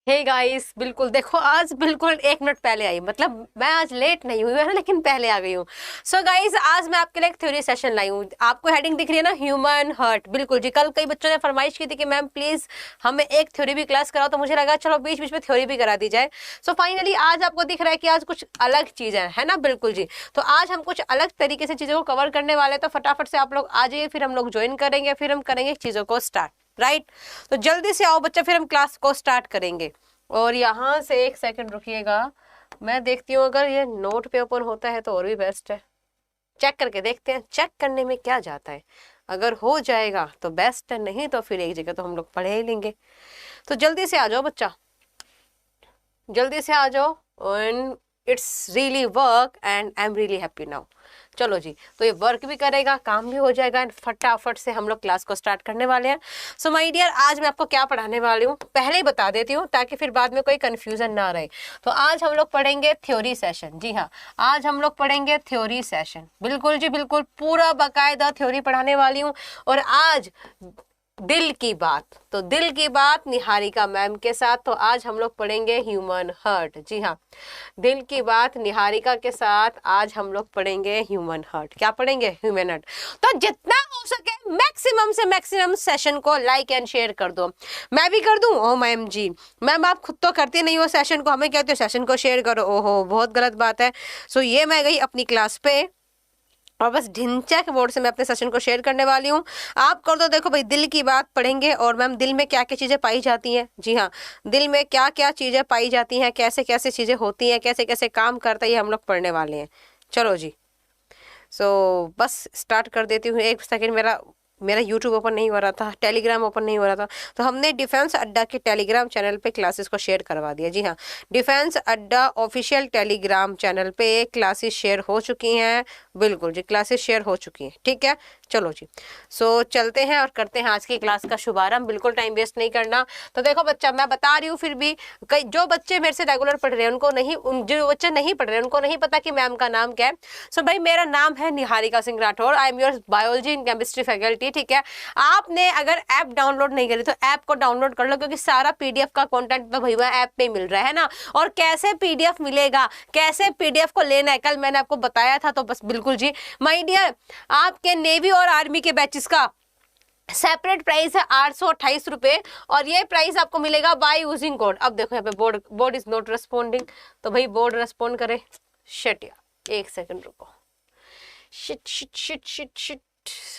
Hey guys, बिल्कुल देखो आज बिल्कुल 1 मिनट पहले आई, मतलब मैं आज लेट नहीं हुई है ना, लेकिन पहले आ गई हूँ। सो गाइस, आज मैं आपके लिए एक थ्योरी सेशन लाई हूँ। आपको हेडिंग दिख रही है ना, ह्यूमन हार्ट। बिल्कुल जी, कल कई बच्चों ने फरमाइश की थी कि मैम प्लीज हमें एक थ्योरी भी क्लास कराओ, तो मुझे लगा चलो बीच बीच में थ्योरी भी करा दी जाए। सो फाइनली आज आपको दिख रहा है कि आज कुछ अलग चीज है ना। बिल्कुल जी, तो आज हम कुछ अलग तरीके से चीजों को कवर करने वाले हैं, तो फटाफट से आप लोग आ जाइए, फिर हम लोग ज्वाइन करेंगे, फिर हम करेंगे चीजों को स्टार्ट। राइट, तो जल्दी से आओ बच्चा, फिर हम क्लास को स्टार्ट करेंगे। और यहाँ से 1 सेकंड रुकिएगा, मैं देखती हूँ अगर ये नोट पे ओपन होता है तो और भी बेस्ट है। चेक करके देखते हैं, चेक करने में क्या जाता है। अगर हो जाएगा तो बेस्ट है, नहीं तो फिर एक जगह तो हम लोग पढ़े ही लेंगे। तो जल्दी से आ जाओ बच्चा, जल्दी से आ जाओ। And it's really work and I am really happy now. चलो जी, तो ये वर्क भी करेगा, काम भी हो जाएगा, एंड फटाफट से हम लोग क्लास को स्टार्ट करने वाले हैं। सो माय डियर, आज मैं आपको क्या पढ़ाने वाली हूँ पहले ही बता देती हूँ, ताकि फिर बाद में कोई कंफ्यूजन ना रहे। तो आज हम लोग पढ़ेंगे थ्योरी सेशन। जी हाँ, आज हम लोग पढ़ेंगे थ्योरी सेशन। बिल्कुल जी बिल्कुल, पूरा बाकायदा थ्योरी पढ़ाने वाली हूँ। और आज दिल की बात, तो दिल की बात निहारिका मैम के साथ। तो आज हम लोग पढ़ेंगे ह्यूमन हार्ट। जी हाँ, दिल की बात निहारिका के साथ आज हम लोग पढ़ेंगे ह्यूमन हार्ट। क्या पढ़ेंगे? Human heart. तो जितना हो सके मैक्सिमम से मैक्सिमम सेशन को लाइक एंड शेयर कर दो। मैं भी कर दूं? ओ मैम जी, मैम आप खुद तो करते नहीं हो सेशन को, हमें कहते हो सेशन को शेयर करो। ओहो, बहुत गलत बात है। सो ये मैं गई अपनी क्लास पे और बस ढिंचैक बोर्ड से मैं अपने सेशन को शेयर करने वाली हूँ। आप कर दो। देखो भाई, दिल की बात पढ़ेंगे। और मैम, दिल में क्या क्या चीजें पाई जाती हैं? जी हाँ, दिल में क्या क्या चीजें पाई जाती हैं, कैसे कैसे चीजें होती हैं, कैसे कैसे काम करता है, ये हम लोग पढ़ने वाले हैं। चलो जी, सो बस स्टार्ट कर देती हूँ। 1 सेकेंड, मेरा मेरा यूट्यूब ओपन नहीं हो रहा था, टेलीग्राम ओपन नहीं हो रहा था, तो हमने डिफेंस अड्डा के टेलीग्राम चैनल पे क्लासेस को शेयर करवा दिया। जी हाँ, डिफेंस अड्डा ऑफिशियल टेलीग्राम चैनल पे क्लासेस शेयर हो चुकी हैं। बिल्कुल जी, क्लासेस शेयर हो चुकी हैं। ठीक है, चलो जी, सो चलते हैं और करते हैं आज की क्लास का शुभारंभ। बिल्कुल टाइम वेस्ट नहीं करना। तो देखो बच्चा, मैं बता रही हूँ, फिर भी कई जो बच्चे मेरे से रेगुलर पढ़ रहे हैं उनको नहीं, जो बच्चे नहीं पढ़ रहे हैं उनको नहीं पता कि मैम का नाम क्या है। सो भाई, मेरा नाम है Niharika Singh Rathore. I am your biology and chemistry faculty. ठीक है, आपने अगर ऐप डाउनलोड नहीं करी तो ऐप को डाउनलोड कर लो, क्योंकि सारा पीडीएफ का कंटेंट तो भैया ऐप पे मिल रहा है ना। और कैसे पीडीएफ मिलेगा, कैसे पीडीएफ को लेना है, कल मैंने आपको बताया था। तो बस बिल्कुल जी माय डियर, आपके नेवी और आर्मी के बैचेस का सेपरेट प्राइस है 828 रुपए, और ये प्राइस आपको मिलेगा बाय यूजिंग कोड। अब देखो यहाँ पे बोर्ड इज नॉट रेस्पॉन्डिंग, तो भाई बोर्ड रेस्पॉन्ड करे। शिट यार, 1 सेकंड रुको। Shit shit shit shit shit.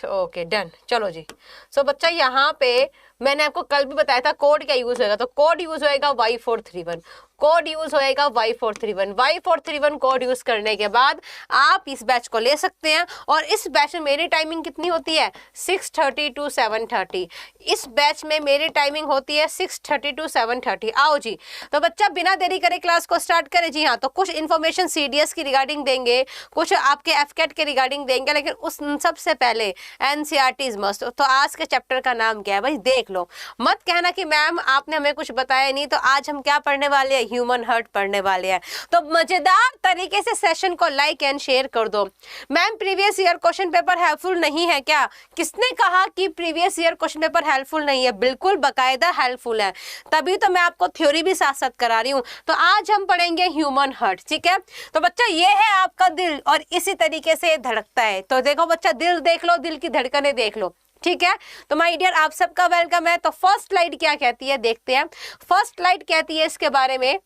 Okay done, चलो जी। सो बच्चा, यहाँ पे मैंने आपको कल भी बताया था कोड क्या यूज होएगा। तो कोड यूज होएगा Y431, कोड यूज होएगा Y431। Y431 कोड यूज करने के बाद आप इस बैच को ले सकते हैं। और इस बैच में मेरी टाइमिंग कितनी होती है? 6:30 to 7:30। इस बैच में मेरी टाइमिंग होती है 6:30 to 7:30। आओ जी, तो बच्चा बिना देरी करे क्लास को स्टार्ट करे। जी हाँ, तो कुछ इन्फॉर्मेशन सीडीएस की रिगार्डिंग देंगे, कुछ आपके एफकेट के रिगार्डिंग देंगे, लेकिन उस सबसे पहले एनसीईआरटी मस्ट। तो आज के चैप्टर का नाम क्या है भाई, देख लो। मत कहना कि मैम आपने हमें कुछ बताया नहीं। तो आज हम क्या पढ़ने वाले हैं? ह्यूमन हार्ट पढ़ने वाले हैं। तो मजेदार तरीके से सेशन को लाइक एंड शेयर कर दो। Ma'am, previous year question paper helpful नहीं है क्या? किसने कहा कि previous year question paper helpful नहीं है? बिल्कुल बाकायदा हेल्पफुल है, तभी तो मैं आपको थ्योरी भी साथ साथ करा रही हूँ। तो आज हम पढ़ेंगे ह्यूमन हार्ट। ठीक है, तो बच्चा ये है आपका दिल, और इसी तरीके से धड़कता है। तो देखो बच्चा, दिल देख लो, दिल की धड़कनें देख लो। ठीक है, तो माय डियर, आप सबका वेलकम है। तो फर्स्ट स्लाइड क्या कहती है देखते हैं। फर्स्ट स्लाइड कहती है इसके बारे में,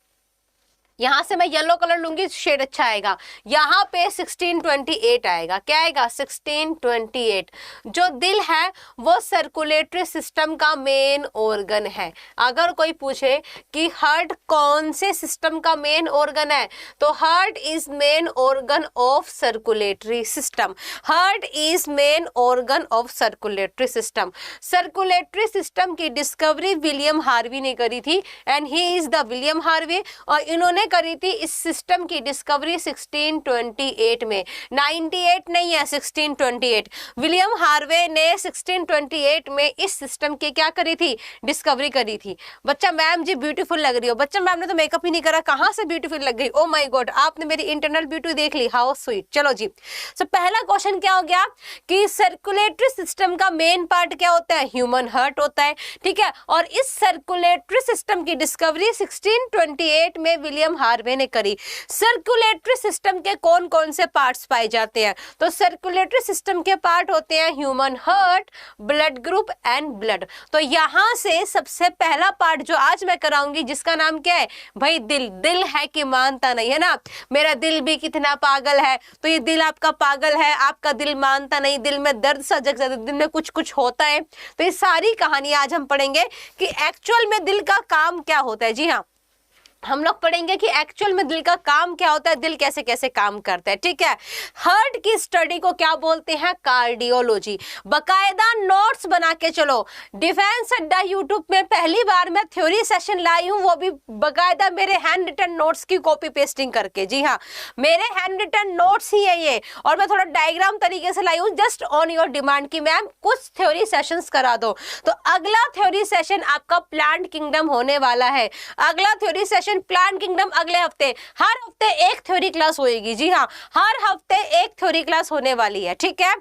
यहां से मैं येलो कलर लूंगी, शेड अच्छा आएगा। यहाँ पे 1628 आएगा। क्या आएगा? 1628। जो दिल है वो सर्कुलेटरी सिस्टम का मेन ऑर्गन है। अगर कोई पूछे कि हार्ट कौन से सिस्टम का मेन ऑर्गन है, तो heart is main organ of circulatory system. Heart is main organ of circulatory system. Circulatory system की डिस्कवरी विलियम हार्वी ने करी थी, and he is the William Harvey. और इन्होंने करी थी इस सिस्टम की डिस्कवरी 1628 में, 98 नहीं है, 1628। विलियम हार्वे ने 1628 में इस सिस्टम की क्या करी थी, डिस्कवरी करी थी। बच्चा मैम जी ब्यूटीफुल लग रही हो। बच्चा मैम ने तो मेकअप ही नहीं करा, कहां से ब्यूटीफुल लग गई। ओ माय गॉड, आपने मेरी इंटरनल ब्यूटी देख ली, हाउ स्वीट। चलो जी, सो पहला क्वेश्चन क्या हो गया कि सर्कुलेटरी सिस्टम का मेन पार्ट क्या होता है, ह्यूमन हार्ट होता है, ठीक है। और इस सर्कुलेटरी सिस्टम की डिस्कवरी 1628 में विलियम हार्वे ने करी। सर्कुलेटरी सिस्टम के कौन कौन से पार्ट्स पाए जाते हैं, तो सर्कुलेटरी सिस्टम के पार्ट होते हैं human heart, blood group and blood. तो यहां से सबसे पहला पार्ट जो आज मैं कराऊंगी जिसका नाम क्या है भाई, दिल। दिल है कि मानता नहीं है ना, मेरा दिल भी कितना पागल है, तो ये दिल आपका पागल है, आपका दिल मानता नहीं, दिल में दर्द सा जग जाता है, दिल में कुछ कुछ होता है। तो ये सारी कहानी आज हम पढ़ेंगे कि एक्चुअल में दिल का काम क्या होता है। जी हाँ, हम लोग पढ़ेंगे कि एक्चुअल में दिल का काम क्या होता है, दिल कैसे कैसे काम करता है, ठीक है। हार्ट की स्टडी को क्या बोलते हैं, कार्डियोलॉजी। बकायदा नोट्स बना के चलो। डिफेंस अड्डा यूट्यूब में पहली बार मैं थ्योरी सेशन लाई हूं, वो भी बकायदा मेरे हैंड रिटन नोट्स की कॉपी पेस्टिंग करके। जी हाँ, मेरे हैंड रिटन नोट्स ही है ये, और मैं थोड़ा डायग्राम तरीके से लाई हूं जस्ट ऑन योर डिमांड की मैम कुछ थ्योरी सेशंस करा दो। तो अगला थ्योरी सेशन आपका प्लांट किंगडम होने वाला है। अगला थ्योरी सेशन प्लांट किंगडम अगले हफ्ते। हर हफ्ते एक थ्योरी क्लास होएगी। जी हाँ, हर हफ्ते एक थ्योरी क्लास होने वाली है, ठीक है।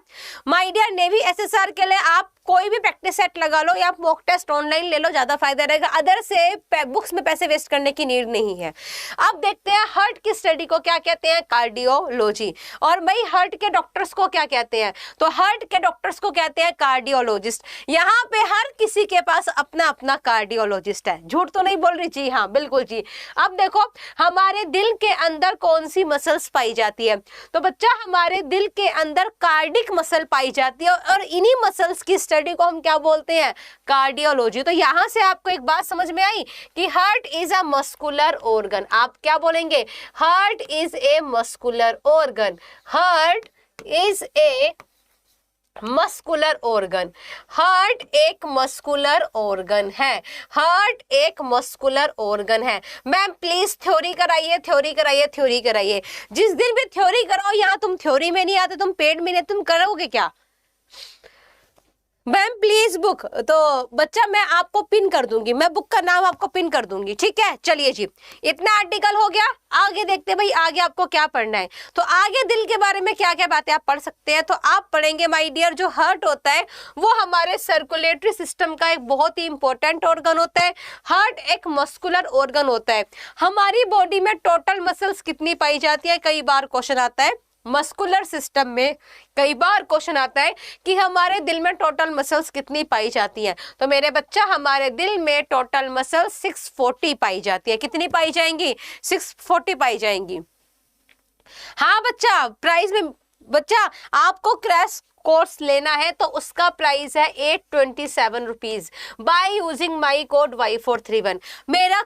माय डियर नेवी एसएसआर के लिए आप कोई भी प्रैक्टिस सेट लगा लो या मॉक टेस्ट ऑनलाइन ले लो, ज्यादा फायदा रहेगा। अदर से बुक्स में पैसे वेस्ट करने की नीड नहीं है। अब देखते हैं हार्ट की स्टडी को क्या कहते हैं, कार्डियोलॉजी। और भाई हार्ट के डॉक्टर्स को क्या कहते हैं, तो हार्ट के डॉक्टर्स को कहते हैं कार्डियोलॉजिस्ट। यहाँ पे हर किसी के पास अपना अपना कार्डियोलॉजिस्ट है, झूठ तो नहीं बोल रही। जी हाँ, बिल्कुल जी। अब देखो हमारे दिल के अंदर कौन सी मसल्स पाई जाती है, तो बच्चा हमारे दिल के अंदर कार्डिक मसल पाई जाती है, और इन्हीं मसल्स की स्टडी को हम क्या बोलते हैं, कार्डियोलॉजी। तो यहां से आपको एक बात समझ में आई कि heart is a muscular organ. आप क्या बोलेंगे, heart is a muscular organ. Heart is a muscular organ. Heart एक मस्कुलर ऑर्गन है। हार्ट एक मस्कुलर ऑर्गन है। मैम प्लीज थ्योरी कराइए, थ्योरी कराइए, थ्योरी कराइए। जिस दिन भी थ्योरी कराओ, यहाँ तुम थ्योरी में नहीं आते, तुम पेड में नहीं, तुम करोगे क्या मैम प्लीज बुक। तो बच्चा मैं आपको पिन कर दूंगी, मैं बुक का नाम आपको पिन कर दूंगी, ठीक है। चलिए जी, इतना आर्टिकल हो गया। आगे देखते भाई आगे आपको क्या पढ़ना है। तो आगे दिल के बारे में क्या क्या बातें आप पढ़ सकते हैं, तो आप पढ़ेंगे माय डियर जो हार्ट होता है वो हमारे सर्कुलेटरी सिस्टम का एक बहुत ही इंपॉर्टेंट ऑर्गन होता है। हार्ट एक मस्कुलर ऑर्गन होता है। हमारी बॉडी में टोटल मसल्स कितनी पाई जाती है, कई बार क्वेश्चन आता है मस्कुलर सिस्टम में, कई बार क्वेश्चन आता है कि हमारे दिल में टोटल मसल्स कितनी पाई जाती हैं। तो मेरे बच्चा हमारे दिल में टोटल मसल्स 640 पाई जाती है। कितनी पाई जाएंगी, 640 पाई जाएंगी। हाँ बच्चा, प्राइस में बच्चा आपको क्रैश कोर्स लेना है तो उसका प्राइस है 827 rupees by using my code Y431। मेरा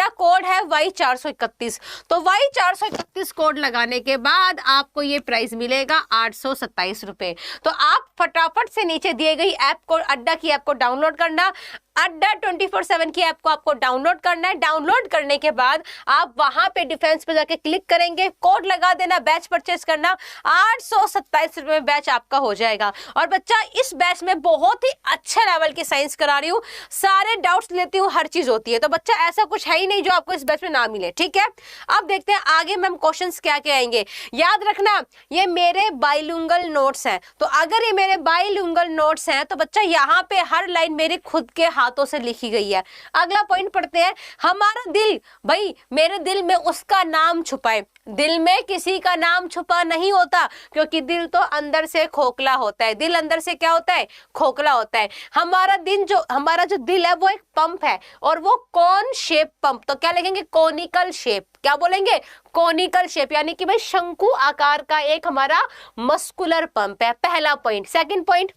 कोड है Y431। तो Y431 कोड लगाने के बाद आपको ये प्राइस मिलेगा 827 रुपए। तो आप फटाफट से नीचे दिए गई ऐप को, अड्डा की ऐप को डाउनलोड करना। अड्डा 24/7 की ऐप को आपको डाउनलोड करना है। डाउनलोड करने के बाद आप वहां पे डिफेंस पे जाके क्लिक करेंगे, कोड लगा देना, बैच परचेज करना, 827 रुपए में बैच आपका हो जाएगा। और बच्चा इस बैच में बहुत ही अच्छे लेवल की साइंस करा रही हूँ, सारे डाउट्स लेती हूँ, हर चीज होती है। तो बच्चा ऐसा कुछ है ही नहीं जो आपको इस बैच में ना मिले, ठीक है। अब देखते हैं आगे मैम क्वेश्चंस क्या क्या आएंगे। याद रखना ये मेरे बाइलिंगुअल नोट्स हैं, तो अगर ये मेरे बाइलिंगुअल नोट्स हैं तो बच्चा यहाँ पे हर लाइन मेरे खुद के हाथों से लिखी गई है। अगला पॉइंट पढ़ते हैं। हमारा दिल, भाई मेरे दिल में उसका नाम छुपा है। दिल में किसी का नाम छुपा नहीं होता, क्योंकि दिल तो अंदर से खोखला होता है। दिल अंदर से क्या होता है, खोखला होता है। हमारा जो दिल है वो एक पंप है, और वो कौन शेप पंप, तो क्या लिखेंगे, कोनिकल शेप। क्या बोलेंगे, कोनिकल शेप, यानी कि भाई शंकु आकार का एक हमारा मस्कुलर पंप है। पहला पॉइंट। सेकंड पॉइंट,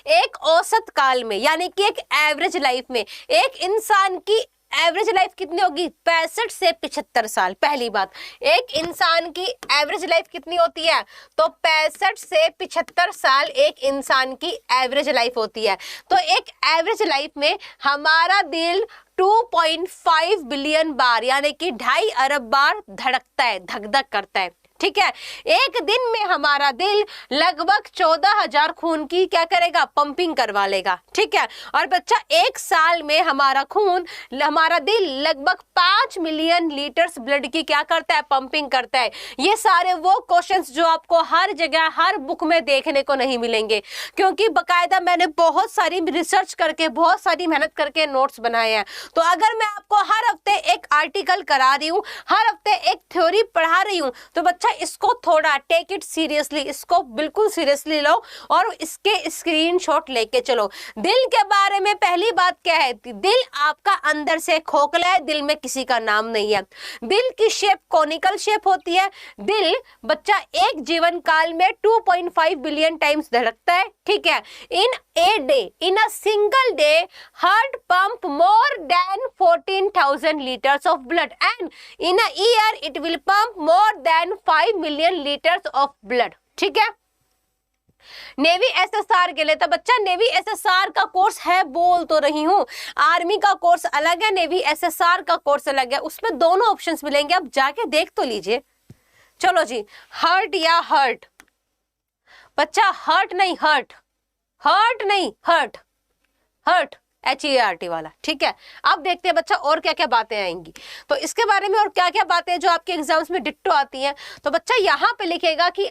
एक औसत काल में, यानी कि एक एवरेज लाइफ में एक इंसान की एवरेज लाइफ कितनी होगी? 65 से 75 साल। पहली बात, एक इंसान की एवरेज लाइफ कितनी होती है? तो 65 से 75 साल एक इंसान की एवरेज लाइफ होती है। तो एक एवरेज लाइफ में हमारा दिल 2.5 बिलियन बार यानी कि 2.5 अरब बार धड़कता है, धक धक करता है। ठीक है, एक दिन में हमारा दिल लगभग 14,000 खून की क्या करेगा? पंपिंग करवा लेगा। ठीक है, और बच्चा एक साल में हमारा दिल लगभग 5 मिलियन लीटर्स ब्लड की क्या करता है? पंपिंग करता है। ये सारे वो क्वेश्चंस जो आपको हर जगह हर बुक में देखने को नहीं मिलेंगे, क्योंकि बकायदा मैंने बहुत सारी रिसर्च करके, बहुत सारी मेहनत करके नोट्स बनाए हैं। तो अगर मैं आपको हर हफ्ते एक आर्टिकल करा रही हूँ, हर हफ्ते एक थ्योरी पढ़ा रही हूँ, तो बच्चा इसको थोड़ा टेक इट सीरियसली, इसको बिल्कुल सीरियसली लो और इसके स्क्रीनशॉट लेके चलो। दिल के बारे में पहली बात क्या है? दिल आपका अंदर से खोखला है, दिल में किसी का नाम नहीं है। दिल की शेप कोनिकल शेप होती है। दिल बच्चा एक जीवन काल में 2.5 बिलियन टाइम्स धड़कता है। ठीक है, in a day, in a single day, heart pump more than 14,000 litres of blood and in a year it will pump more than 5 million litres of blood. ठीक है, नेवी एसएसआर के लिए तो बच्चा नेवी एसएसआर का course है, बोल तो रही हूं, आर्मी का कोर्स अलग है, नेवी एसएसआर का कोर्स अलग है, उसमें दोनों ऑप्शंस मिलेंगे, आप जाके देख तो लीजिए। चलो जी, हर्ट या हर्ट? बच्चा हर्ट नहीं, हर्ट, हर्ट नहीं, हर्ट, हर्ट HERT वाला। ठीक है, अब देखते हैं बच्चा और क्या क्या बातें आएंगी। तो इसके बारे में और क्या क्या बातें जो आपके एग्जाम्स में डिट्टो आती हैं, तो बच्चा यहाँ पे लिखेगा कि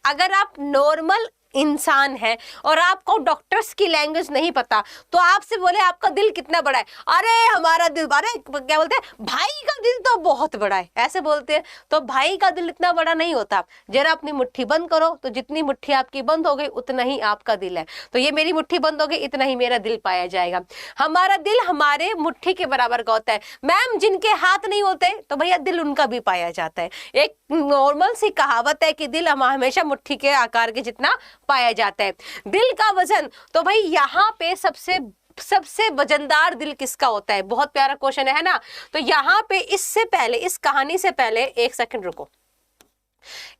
अगर आप नॉर्मल इंसान है और आपको डॉक्टर्स की लैंग्वेज नहीं पता, तो आपसे बोले आपका दिल कितना बड़ा है, अरे हमारा दिल, अरे क्या बोलते हैं, भाई का दिल तो बहुत बड़ा है, ऐसे बोलते हैं। तो भाई का दिल इतना बड़ा नहीं होता। जरा अपनी मुट्ठी बंद करो, तो जितनी मुट्ठी आपकी बंद हो गई उतना ही आपका दिल है। तो ये मेरी मुट्ठी बंद हो गई, इतना ही मेरा दिल पाया जाएगा। हमारा दिल हमारे मुट्ठी के बराबर का होता है। मैम जिनके हाथ नहीं होते तो भैया दिल उनका भी पाया जाता है। एक नॉर्मल सी कहावत है कि दिल हमेशा मुट्ठी के आकार के जितना पाया जाता है। दिल का वजन, तो भाई यहाँ पे सबसे वजनदार दिल किसका होता है? बहुत प्यारा क्वेश्चन है ना। तो यहाँ पे इससे पहले, इस कहानी से पहले, एक सेकंड रुको,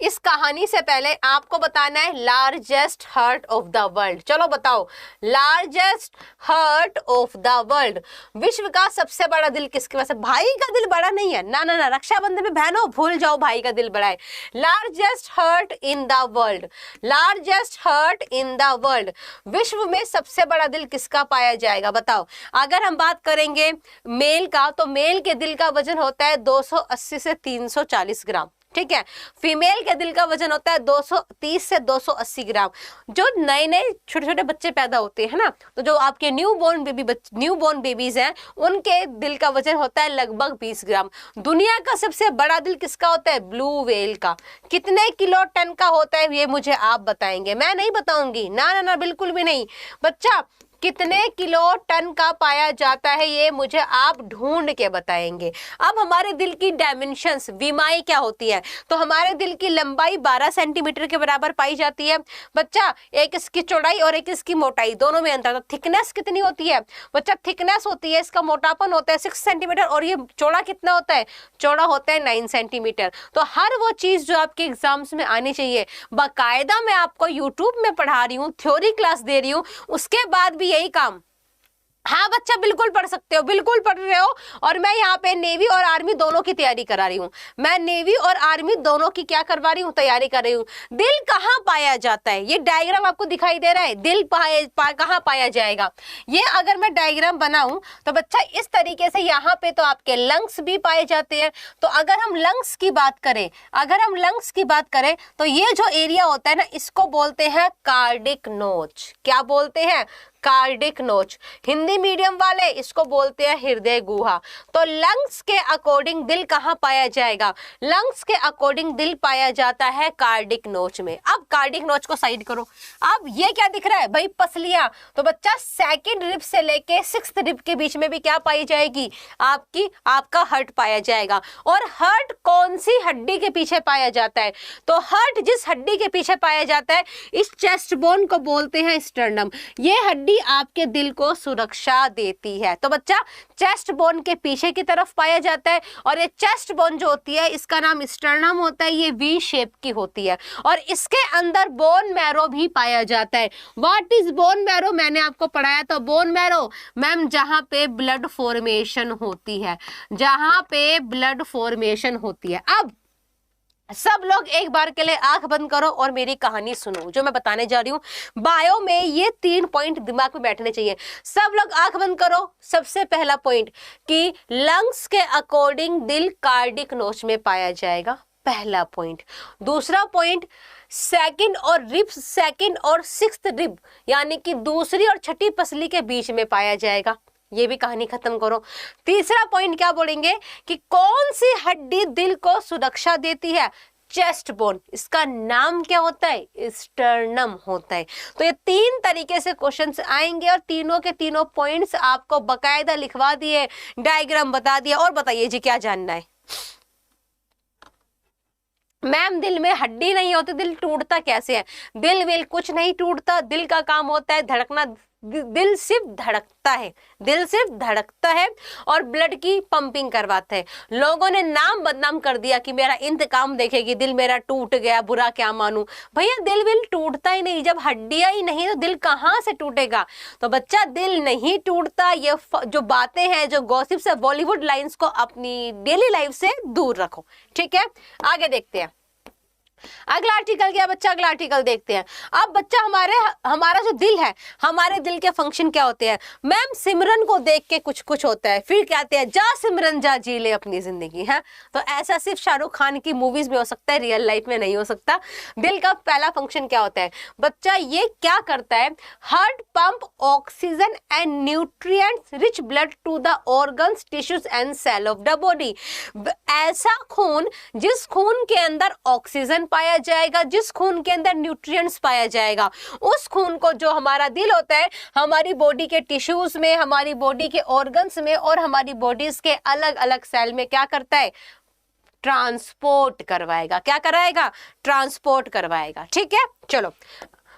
इस कहानी से पहले आपको बताना है largest heart of the world. चलो बताओ, largest heart of the world, विश्व का सबसे बड़ा दिल किसके पास है? भाई का दिल बड़ा नहीं है ना, ना ना, रक्षाबंधन में बहनों भूल जाओ भाई का दिल बड़ा है। Largest heart in the world, largest heart in the world, विश्व में सबसे बड़ा दिल किसका पाया जाएगा? बताओ। अगर हम बात करेंगे मेल का, तो मेल के दिल का वजन होता है 280 से 340 ग्राम। ठीक है, फीमेल के दिल का वजन होता है 230 से 280 ग्राम। जो नए नए छोटे छोटे बच्चे पैदा होते हैं ना, तो जो आपके न्यू बॉर्न बेबीज हैं, उनके दिल का वजन होता है लगभग 20 ग्राम। दुनिया का सबसे बड़ा दिल किसका होता है? ब्लू व्हेल का। कितने किलो टन का होता है ये मुझे आप बताएंगे, मैं नहीं बताऊंगी, ना ना ना, बिल्कुल भी नहीं। बच्चा कितने किलो टन का पाया जाता है ये मुझे आप ढूंढ के बताएंगे। अब हमारे दिल की डायमेंशंस, विमाएं क्या होती है? तो हमारे दिल की लंबाई 12 सेंटीमीटर के बराबर पाई जाती है। बच्चा एक इसकी चौड़ाई और एक इसकी मोटाई, दोनों में अंतर। तो थिकनेस कितनी होती है? बच्चा थिकनेस होती है, इसका मोटापन होता है 6 सेंटीमीटर, और ये चौड़ा कितना होता है? चौड़ा होता है 9 सेंटीमीटर। तो हर वो चीज जो आपके एग्जाम्स में आनी चाहिए, बाकायदा मैं आपको यूट्यूब में पढ़ा रही हूँ, थ्योरी क्लास दे रही हूँ, उसके बाद भी यही काम। हाँ बच्चा, बिल्कुल पढ़ सकते हो, बिल्कुल पढ़ रहे हो। और मैं यहाँ पे नेवी और आर्मी दोनों की तैयारी करा रही हूँ, मैं नेवी और आर्मी दोनों की क्या करवा रही हूँ? तैयारी कर रही हूँ। दिल कहाँ पाया जाता है? ये डायग्राम आपको दिखाई दे रहा है, दिल कहाँ पाया जाएगा? ये अगर मैं डायग्राम बनाऊं तो बच्चा इस तरीके से, यहाँ पे तो आपके लंग्स भी पाए जाते हैं। तो अगर हम लंग्स की बात करें, तो ये जो एरिया होता है ना, इसको बोलते हैं कार्डिक नोच। क्या बोलते हैं? कार्डिक नोच। हिंदी मीडियम वाले इसको बोलते हैं हृदय गुहा। तो लंग्स के अकॉर्डिंग दिल कहाँ पाया जाएगा? लंग्स के अकॉर्डिंग दिल पाया जाता है कार्डिक नोच में। अब कार्डिक नोच को साइड करो। अब ये क्या दिख रहा है भाई? पसलियां। तो बच्चा सेकंड रिब से लेके 6th रिब के बीच में भी क्या पाई जाएगी? आपका हार्ट पाया जाएगा। और हार्ट कौन सी हड्डी के पीछे पाया जाता है? तो हार्ट जिस हड्डी के पीछे पाया जाता है, इस चेस्ट बोन को बोलते हैं स्टर्नम। ये हड्डी हड्डी आपके दिल को सुरक्षा देती है। तो बच्चा चेस्ट बोन के पीछे की तरफ पाया जाता है और ये चेस्ट बोन जो होती है इसका नाम स्टर्नम होता है, ये वी शेप की होती है और इसके अंदर बोन मैरो भी पाया जाता है। What is bone marrow? मैंने आपको पढ़ाया था बोन मैरो मैम जहां पे ब्लड फॉर्मेशन होती है, जहां पे ब्लड फॉर्मेशन होती है। अब सब लोग एक बार के लिए आंख बंद करो और मेरी कहानी सुनो जो मैं बताने जा रही हूँ। बायो में ये 3 पॉइंट दिमाग में बैठने चाहिए। सब लोग आंख बंद करो। सबसे पहला पॉइंट कि लंग्स के अकॉर्डिंग दिल कार्डिक नोच में पाया जाएगा, पहला पॉइंट। दूसरा पॉइंट सेकंड और रिब्स, सेकंड और सिक्स्थ रिब यानी कि दूसरी और छठी पसली के बीच में पाया जाएगा। ये भी कहानी खत्म करो। तीसरा पॉइंट क्या बोलेंगे कि कौन सी हड्डी दिल को सुरक्षा देती है? चेस्ट बोन, इसका नाम क्या होता है? स्टर्नम होता है। तो ये 3 तरीके से क्वेश्चंस आएंगे और तीनों के तीनों पॉइंट्स आपको बकायदा लिखवा दिए, डायग्राम बता दिया। और बताइए जी क्या जानना है? मैम दिल में हड्डी नहीं होती, दिल टूटता कैसे है? दिल विल कुछ नहीं टूटता, दिल का काम होता है धड़कना। दिल सिर्फ धड़कता है, दिल सिर्फ धड़कता है और ब्लड की पंपिंग करवाता है। लोगों ने नाम बदनाम कर दिया कि मेरा इंतकाम देखेगी, दिल मेरा टूट गया, बुरा क्या मानूं। भैया दिल विल टूटता ही नहीं, जब हड्डियां ही नहीं तो दिल कहां से टूटेगा? तो बच्चा दिल नहीं टूटता। ये जो बातें हैं, जो गॉसिप्स है, बॉलीवुड लाइंस को अपनी डेली लाइफ से दूर रखो, ठीक है? आगे देखते हैं अगला आर्टिकल क्या बच्चा, अगला आर्टिकल देखते हैं। अब बच्चा हमारा जो दिल है, हमारे दिल के फंक्शन क्या होते हैं? मैम सिमरन को देख के कुछ कुछ होता है, फिर कहते हैं जा सिमरन जा जी ले अपनी जिंदगी है। तो ऐसा सिर्फ शाहरुख खान की मूवीज में हो सकता है, रियल लाइफ में नहीं हो सकता। दिल का पहला फंक्शन क्या होता है बच्चा? ये क्या करता है? Heart pump oxygen and nutrients rich blood to the organs, tissues and cell of the body. ऐसा खून जिस खून के अंदर ऑक्सीजन पाया जाएगा, जिस खून के अंदर न्यूट्रिएंट्स पाया जाएगा, उस खून को जो हमारा दिल होता है हमारी बॉडी के टिश्यूज में, हमारी बॉडी के ऑर्गन्स में और हमारी बॉडीज के अलग अलग सेल में क्या करता है? ट्रांसपोर्ट करवाएगा। क्या कराएगा? ट्रांसपोर्ट करवाएगा। ठीक है, चलो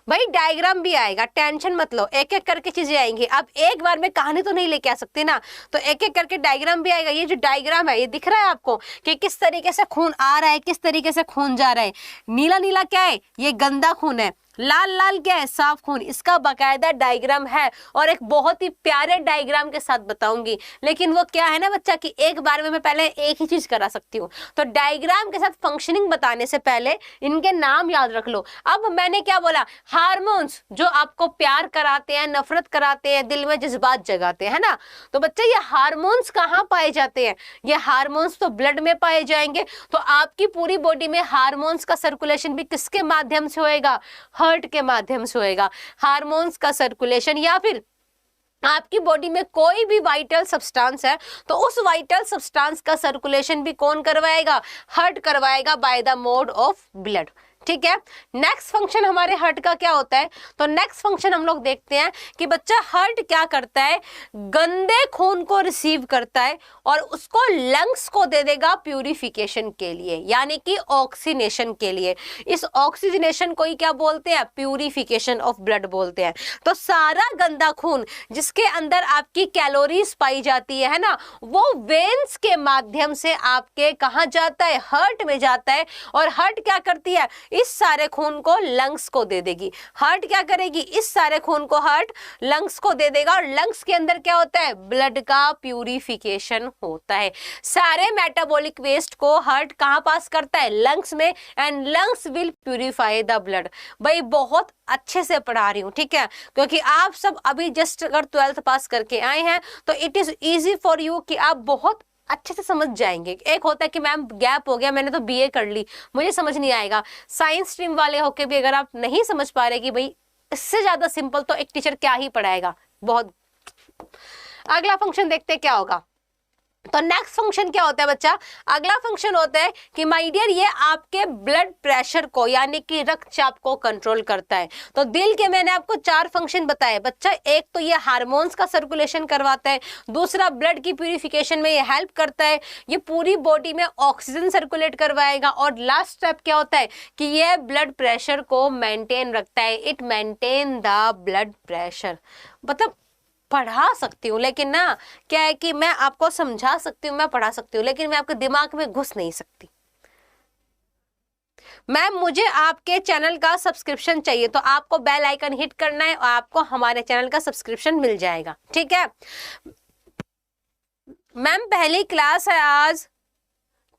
भाई डायग्राम भी आएगा, टेंशन मत लो, एक एक करके चीजें आएंगी। अब एक बार में कहानी तो नहीं लेके आ सकती ना, तो एक एक करके डायग्राम भी आएगा। ये जो डायग्राम है ये दिख रहा है आपको कि किस तरीके से खून आ रहा है, किस तरीके से खून जा रहा है। नीला नीला क्या है? ये गंदा खून है। लाल लाल क्या है? साफ खून। इसका बकायदा डायग्राम है और एक बहुत ही प्यारे डायग्राम के साथ बताऊंगी। लेकिन वो क्या है ना बच्चा कि एक बार में मैं पहले एक ही चीज करा सकती हूँ, तो डायग्राम के साथ फंक्शनिंग बताने से पहले इनके नाम याद रख लो। अब मैंने क्या बोला? हार्मोन्स जो आपको प्यार कराते हैं, नफरत कराते हैं, दिल में जज्बात जगाते हैं, है ना। तो बच्चा ये हार्मोन्स कहाँ पाए जाते हैं? ये हार्मोन्स तो ब्लड में पाए जाएंगे। तो आपकी पूरी बॉडी में हार्मोन्स का सर्कुलेशन भी किसके माध्यम से होएगा? हार्ट के माध्यम से होएगा। हार्मोन्स का सर्कुलेशन या फिर आपकी बॉडी में कोई भी वाइटल सब्सटेंस है तो उस वाइटल सब्सटेंस का सर्कुलेशन भी कौन करवाएगा? हार्ट करवाएगा by the mode of blood. ठीक है, नेक्स्ट फंक्शन हमारे हार्ट का क्या होता है? तो नेक्स्ट फंक्शन हम लोग देखते हैं कि बच्चा हार्ट क्या करता है? गंदे खून को रिसीव करता है और उसको लंग्स को दे देगा प्यूरिफिकेशन के लिए, यानी कि ऑक्सीनेशन के लिए। इस ऑक्सीजनेशन को ही क्या बोलते हैं? प्यूरिफिकेशन ऑफ ब्लड बोलते हैं। तो सारा गंदा खून जिसके अंदर आपकी कैलोरीज पाई जाती है ना, वो वेन्स के माध्यम से आपके कहाँ जाता है? हार्ट में जाता है। और हार्ट क्या करती है? इस सारे खून को लंग्स को दे देगी। हार्ट क्या करेगी? इस सारे खून को हार्ट लंग्स को दे देगा और लंग्स के अंदर क्या होता है? ब्लड का प्यूरिफिकेशन होता है। सारे मेटाबॉलिक वेस्ट को हार्ट कहां पास करता है? लंग्स में, and lungs will purify the blood. भाई बहुत अच्छे से पढ़ा रही हूं, ठीक है, क्योंकि आप सब अभी जस्ट अगर 12th पास करके आए हैं तो it is easy for you कि आप बहुत अच्छे से समझ जाएंगे। एक होता है कि मैम गैप हो गया, मैंने तो बीए कर ली, मुझे समझ नहीं आएगा। साइंस स्ट्रीम वाले होके भी अगर आप नहीं समझ पा रहे कि भाई इससे ज्यादा सिंपल तो एक टीचर क्या ही पढ़ाएगा, बहुत। अगला फंक्शन देखते क्या होगा। तो नेक्स्ट फंक्शन क्या होता है बच्चा, अगला फंक्शन होता है कि माय डियर ये आपके ब्लड प्रेशर को यानी कि रक्तचाप को कंट्रोल करता है। तो दिल के मैंने आपको 4 फंक्शन बताए बच्चा, एक तो ये हार्मोन्स का सर्कुलेशन करवाता है, दूसरा ब्लड की प्यूरिफिकेशन में ये हेल्प करता है, ये पूरी बॉडी में ऑक्सीजन सर्कुलेट करवाएगा, और लास्ट स्टेप क्या होता है कि ये ब्लड प्रेशर को मेंटेन रखता है, it maintain the blood pressure. मतलब पढ़ा सकती हूँ लेकिन ना क्या है कि मैं आपको समझा सकती हूँ, मैं पढ़ा सकती हूँ, लेकिन मैं आपके दिमाग में घुस नहीं सकती। मैम मुझे आपके चैनल का सब्सक्रिप्शन चाहिए, तो आपको बेल आइकन हिट करना है और आपको हमारे चैनल का सब्सक्रिप्शन मिल जाएगा, ठीक है। मैम पहली क्लास है आज,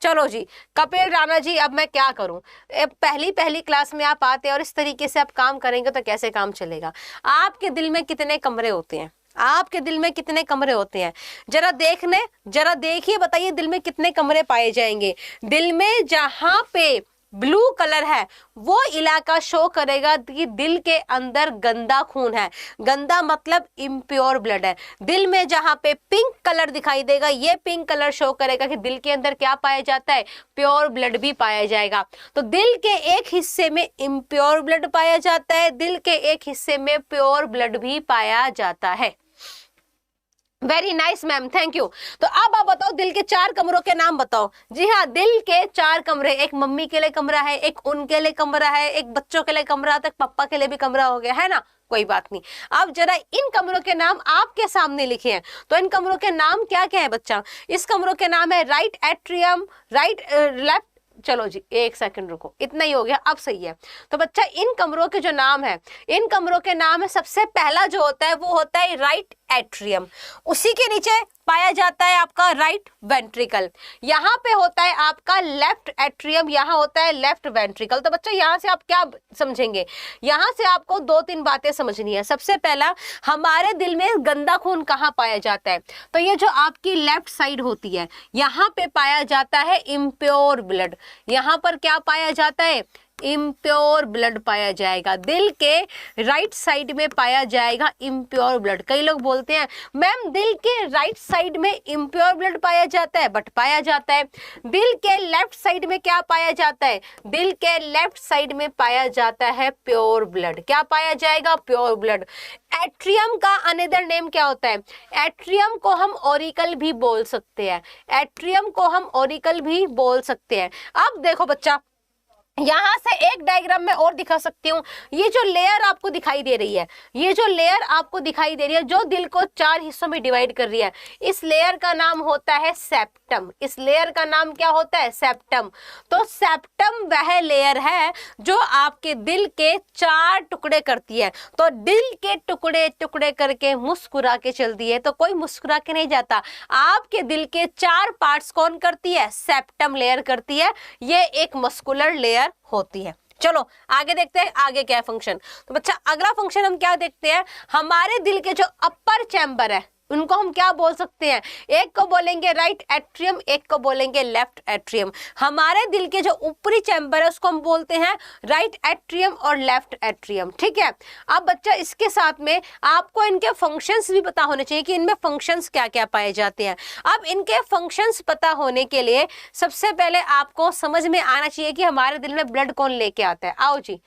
चलो जी कपिल राणा जी, अब मैं क्या करूं, पहली क्लास में आप आते हैं और इस तरीके से आप काम करेंगे तो कैसे काम चलेगा। आपके दिल में कितने कमरे होते हैं, आपके दिल में कितने कमरे होते हैं, जरा देखिए, बताइए दिल में कितने कमरे पाए जाएंगे। दिल में जहां पे ब्लू कलर है वो इलाका शो करेगा कि दिल के अंदर गंदा खून है, गंदा मतलब इम्प्योर ब्लड है। दिल में जहां पे पिंक कलर दिखाई देगा, ये पिंक कलर शो करेगा कि दिल के अंदर क्या पाया जाता है, प्योर ब्लड भी पाया जाएगा। तो दिल के एक हिस्से में इम्प्योर ब्लड पाया जाता है, दिल के एक हिस्से में प्योर ब्लड भी पाया जाता है। Very nice ma'am, thank you. तो अब आप बताओ दिल के 4 कमरों के नाम बताओ। जी हाँ, दिल के 4 कमरे, एक मम्मी के लिए कमरा है, एक उनके लिए कमरा है, एक बच्चों के लिए कमरा, तक पापा के लिए भी कमरा हो गया है ना, कोई बात नहीं। अब जरा इन कमरों के नाम आपके सामने लिखे हैं, तो इन कमरों के नाम क्या क्या है बच्चा। इस कमरों के नाम है राइट एट्रियम, लेफ्ट, चलो जी 1 सेकंड रुको, इतना ही हो गया, अब सही है। तो बच्चा इन कमरों के जो नाम है, इन कमरों के नाम है, सबसे पहला जो होता है वो होता है राइट एट्रियम, उसी के नीचे पाया जाता है आपका राइट वेंट्रिकल, यहाँ पे होता है आपका लेफ्ट एट्रियम, यहाँ होता है लेफ्ट वेंट्रिकल। तो बच्चा यहाँ से आप क्या समझेंगे, यहाँ से आपको 2-3 बातें समझनी है। सबसे पहला, हमारे दिल में गंदा खून कहाँ पाया जाता है, तो ये जो आपकी लेफ्ट साइड होती है यहाँ पे पाया जाता है इम्प्योर ब्लड, यहाँ पर क्या पाया जाता है, इम्प्योर ब्लड पाया जाएगा। दिल के राइट साइड में पाया जाएगा इम्प्योर ब्लड। कई लोग बोलते हैं मैम दिल के राइट साइड में इम्प्योर ब्लड पाया जाता है, बट पाया जाता है। दिल के लेफ्ट साइड में क्या पाया जाता है, दिल के लेफ्ट साइड में पाया जाता है प्योर ब्लड। क्या पाया जाएगा, प्योर ब्लड। एट्रियम का अनदर नेम क्या होता है, एट्रियम को हम ऑरिकल भी बोल सकते हैं, एट्रियम को हम ऑरिकल भी बोल सकते हैं। अब देखो बच्चा, यहां से एक डायग्राम में और दिखा सकती हूँ, ये जो लेयर आपको दिखाई दे रही है, ये जो लेयर आपको दिखाई दे रही है जो दिल को 4 हिस्सों में डिवाइड कर रही है, इस लेयर का नाम होता है सेप्टम। इस लेयर का नाम क्या होता है, सेप्टम। तो सेप्टम वह लेयर है जो आपके दिल के 4 टुकड़े करती है। तो दिल के टुकड़े टुकड़े करके मुस्कुरा के चलती है, तो कोई मुस्कुरा के नहीं जाता। आपके दिल के 4 पार्ट्स कौन करती है, सेप्टम लेयर करती है, ये एक मस्कुलर लेयर होती है। चलो आगे देखते हैं आगे क्या है फंक्शन। तो बच्चा अगला फंक्शन हम क्या देखते हैं, हमारे दिल के जो अपर चैम्बर है उनको हम क्या बोल सकते हैं, एक को बोलेंगे राइट एट्रियम, एक को बोलेंगे लेफ्ट एट्रियम। हमारे दिल के जो ऊपरी चैम्बर है उसको हम बोलते हैं राइट एट्रियम और लेफ्ट एट्रियम, ठीक है। अब बच्चा इसके साथ में आपको इनके फंक्शंस भी पता होने चाहिए कि इनमें फंक्शंस क्या क्या पाए जाते हैं। अब इनके फंक्शंस पता होने के लिए सबसे पहले आपको समझ में आना चाहिए कि हमारे दिल में ब्लड कौन लेके आता है। आओ जी,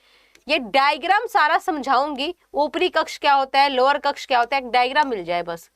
ये डायग्राम सारा समझाऊंगी, ऊपरी कक्ष क्या होता है, लोअर कक्ष क्या होता है, एक डायग्राम मिल जाए बस।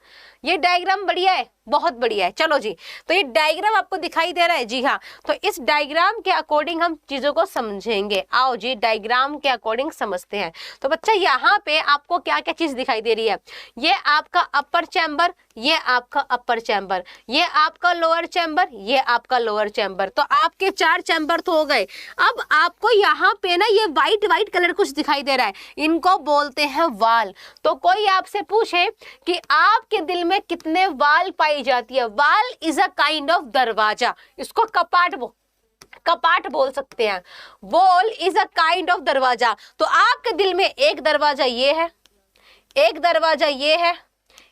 ये डायग्राम बढ़िया है, बहुत बढ़िया है। चलो जी, तो ये डायग्राम आपको दिखाई दे रहा है, जी हाँ। तो इस डायग्राम के अकॉर्डिंग हम चीजों को समझेंगे। आओ जी डायग्राम के अकॉर्डिंग समझते हैं। तो बच्चा यहाँ पे आपको क्या क्या चीज दिखाई दे रही है, ये आपका अपर चैम्बर, ये आपका अपर चैम्बर, ये आपका लोअर चैम्बर, ये आपका लोअर चैम्बर। तो आपके 4 चैम्बर तो हो गए। अब आपको यहाँ पे ना ये व्हाइट व्हाइट कलर कुछ दिखाई दे रहा है, इनको बोलते हैं वाल। तो कोई आपसे पूछे कि आपके दिल में कितने वाल पाई जाती है, वाल इज अ काइंड ऑफ दरवाजा, इसको कपाट बोल सकते हैं। Wall is a kind of दरवाजा। तो आपके दिल में एक दरवाजा ये है, एक दरवाजा ये है,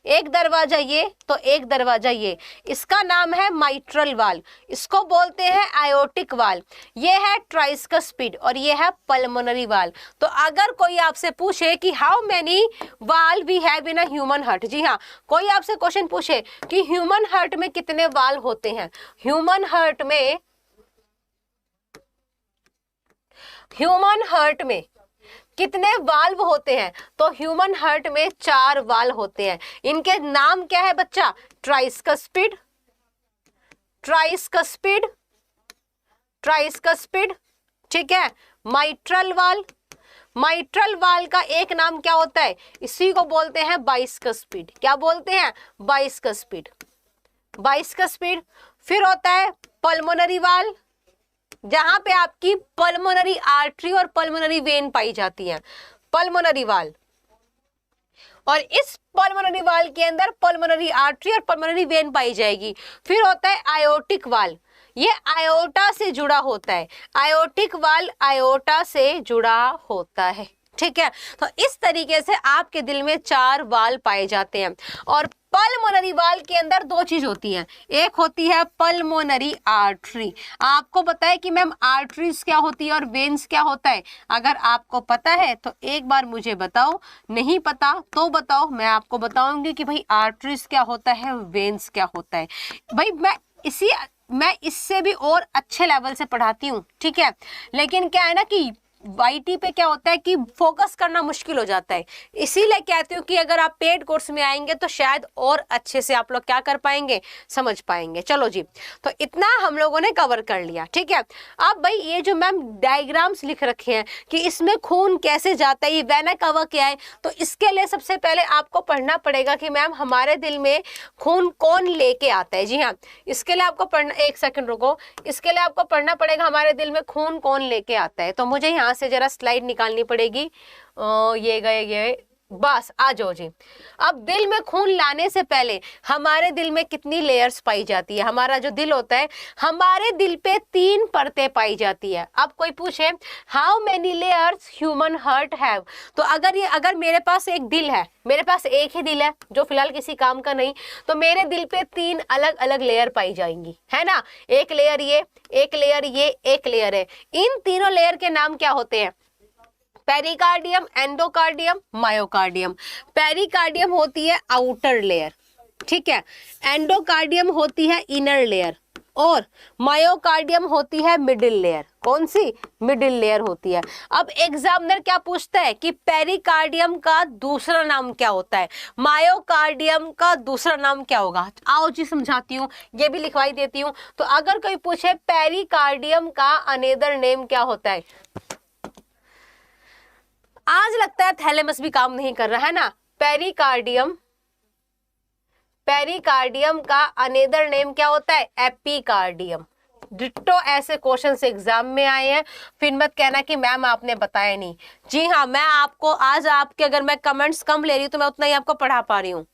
एक दरवाजा ये तो एक दरवाजा ये, इसका नाम है माइट्रल वाल्व, इसको बोलते हैं आयोटिक वाल्व, ये है ट्राइस्कस्पिड और ये है पल्मोनरी वाल्व। तो अगर कोई आपसे पूछे कि how many valve we have in a human heart, जी हाँ, कोई आपसे क्वेश्चन पूछे कि ह्यूमन हार्ट में कितने वाल्व होते हैं, ह्यूमन हार्ट में कितने वाल्व होते हैं, तो ह्यूमन हार्ट में 4 वाल्व होते हैं। इनके नाम क्या है बच्चा, ट्राइस्कस्पिड, ठीक है, माइट्रल वाल्व, माइट्रल वाल्व का एक नाम क्या होता है, इसी को बोलते हैं बाइस्कस्पिड, क्या बोलते हैं, बाइस्कस्पिड। फिर होता है पल्मोनरी वाल्व, जहां पे आपकी पल्मोनरी आर्टरी और पल्मोनरी वेन पाई जाती है, पल्मोनरी वाल्व। और इस पल्मोनरी वाल्व के अंदर पल्मोनरी आर्टरी और पल्मोनरी वेन पाई जाएगी। फिर होता है आयोटिक वाल्व, ये आयोटा से जुड़ा होता है, आयोटिक वाल्व आयोटा से जुड़ा होता है, ठीक है। तो इस तरीके से आपके दिल में 4 वाल्व पाए जाते हैं। और पल्मोनरी वाल्व के अंदर 2 चीज होती हैं, एक होती है पल्मोनरी आर्टरी। आपको पता है कि मैम आर्टरीज क्या होती है और वेन्स क्या होता है, अगर आपको पता है तो एक बार मुझे बताओ, नहीं पता तो बताओ, मैं आपको बताऊंगी कि भाई आर्टरीज क्या होता है, वेन्स क्या होता है। भाई मैं इससे भी और अच्छे लेवल से पढ़ाती हूँ, ठीक है, लेकिन क्या है ना कि वाईटी पे क्या होता है कि फोकस करना मुश्किल हो जाता है, इसीलिए कहती हूँ कि अगर आप पेड कोर्स में आएंगे तो शायद और अच्छे से आप लोग क्या कर पाएंगे, समझ पाएंगे। चलो जी, तो इतना हम लोगों ने कवर कर लिया, ठीक है। अब भाई ये जो मैम डायग्राम्स लिख रखे हैं कि इसमें खून कैसे जाता है, ये वेना कवा क्या है, तो इसके लिए सबसे पहले आपको पढ़ना पड़ेगा कि मैम हमारे दिल में खून कौन लेके आता है। जी हाँ, इसके लिए आपको पढ़ना, एक सेकंड रुको, इसके लिए आपको पढ़ना पड़ेगा हमारे दिल में खून कौन लेके आता है। तो मुझे यहाँ से जरा स्लाइड निकालनी पड़ेगी, ये गए, बस आ जाओ जी। अब दिल में खून लाने से पहले हमारे दिल में कितनी लेयर्स पाई जाती है, हमारा जो दिल होता है, हमारे दिल पे 3 परतें पाई जाती है। अब कोई पूछे how many layers human heart have, तो अगर मेरे पास एक दिल है, मेरे पास एक ही दिल है जो फिलहाल किसी काम का नहीं, तो मेरे दिल पे 3 अलग अलग लेयर पाई जाएंगी, है ना, एक लेयर ये, एक लेयर ये, एक लेयर है। इन तीनों लेयर के नाम क्या होते हैं, पेरिकार्डियम, एंडोकार्डियम, मायोकार्डियम। पेरिकार्डियम होती है आउटर लेयर, ठीक है, एंडोकार्डियम होती है इनर लेयर और मायोकार्डियम होती है मिडिल लेयर। कौन सी, मिडिल लेयर होती है। अब एग्जामिनर क्या पूछता है कि पेरिकार्डियम का दूसरा नाम क्या होता है, मायोकार्डियम का दूसरा नाम क्या होगा। आओ जी समझाती हूँ, ये भी लिखवाई देती हूँ। तो अगर कोई पूछे पेरिकार्डियम का अनेदर नेम क्या होता है, आज लगता है थैलेमस भी काम नहीं कर रहा है ना, पेरिकार्डियम का अनेदर नेम क्या होता है, एपिकार्डियम। डिट्टो ऐसे क्वेश्चन एग्जाम में आए हैं, फिर मत कहना कि मैम आपने बताया नहीं। जी हाँ, मैं आपको आज आपके अगर मैं कमेंट्स कम ले रही हूँ तो मैं उतना ही आपको पढ़ा पा रही हूँ।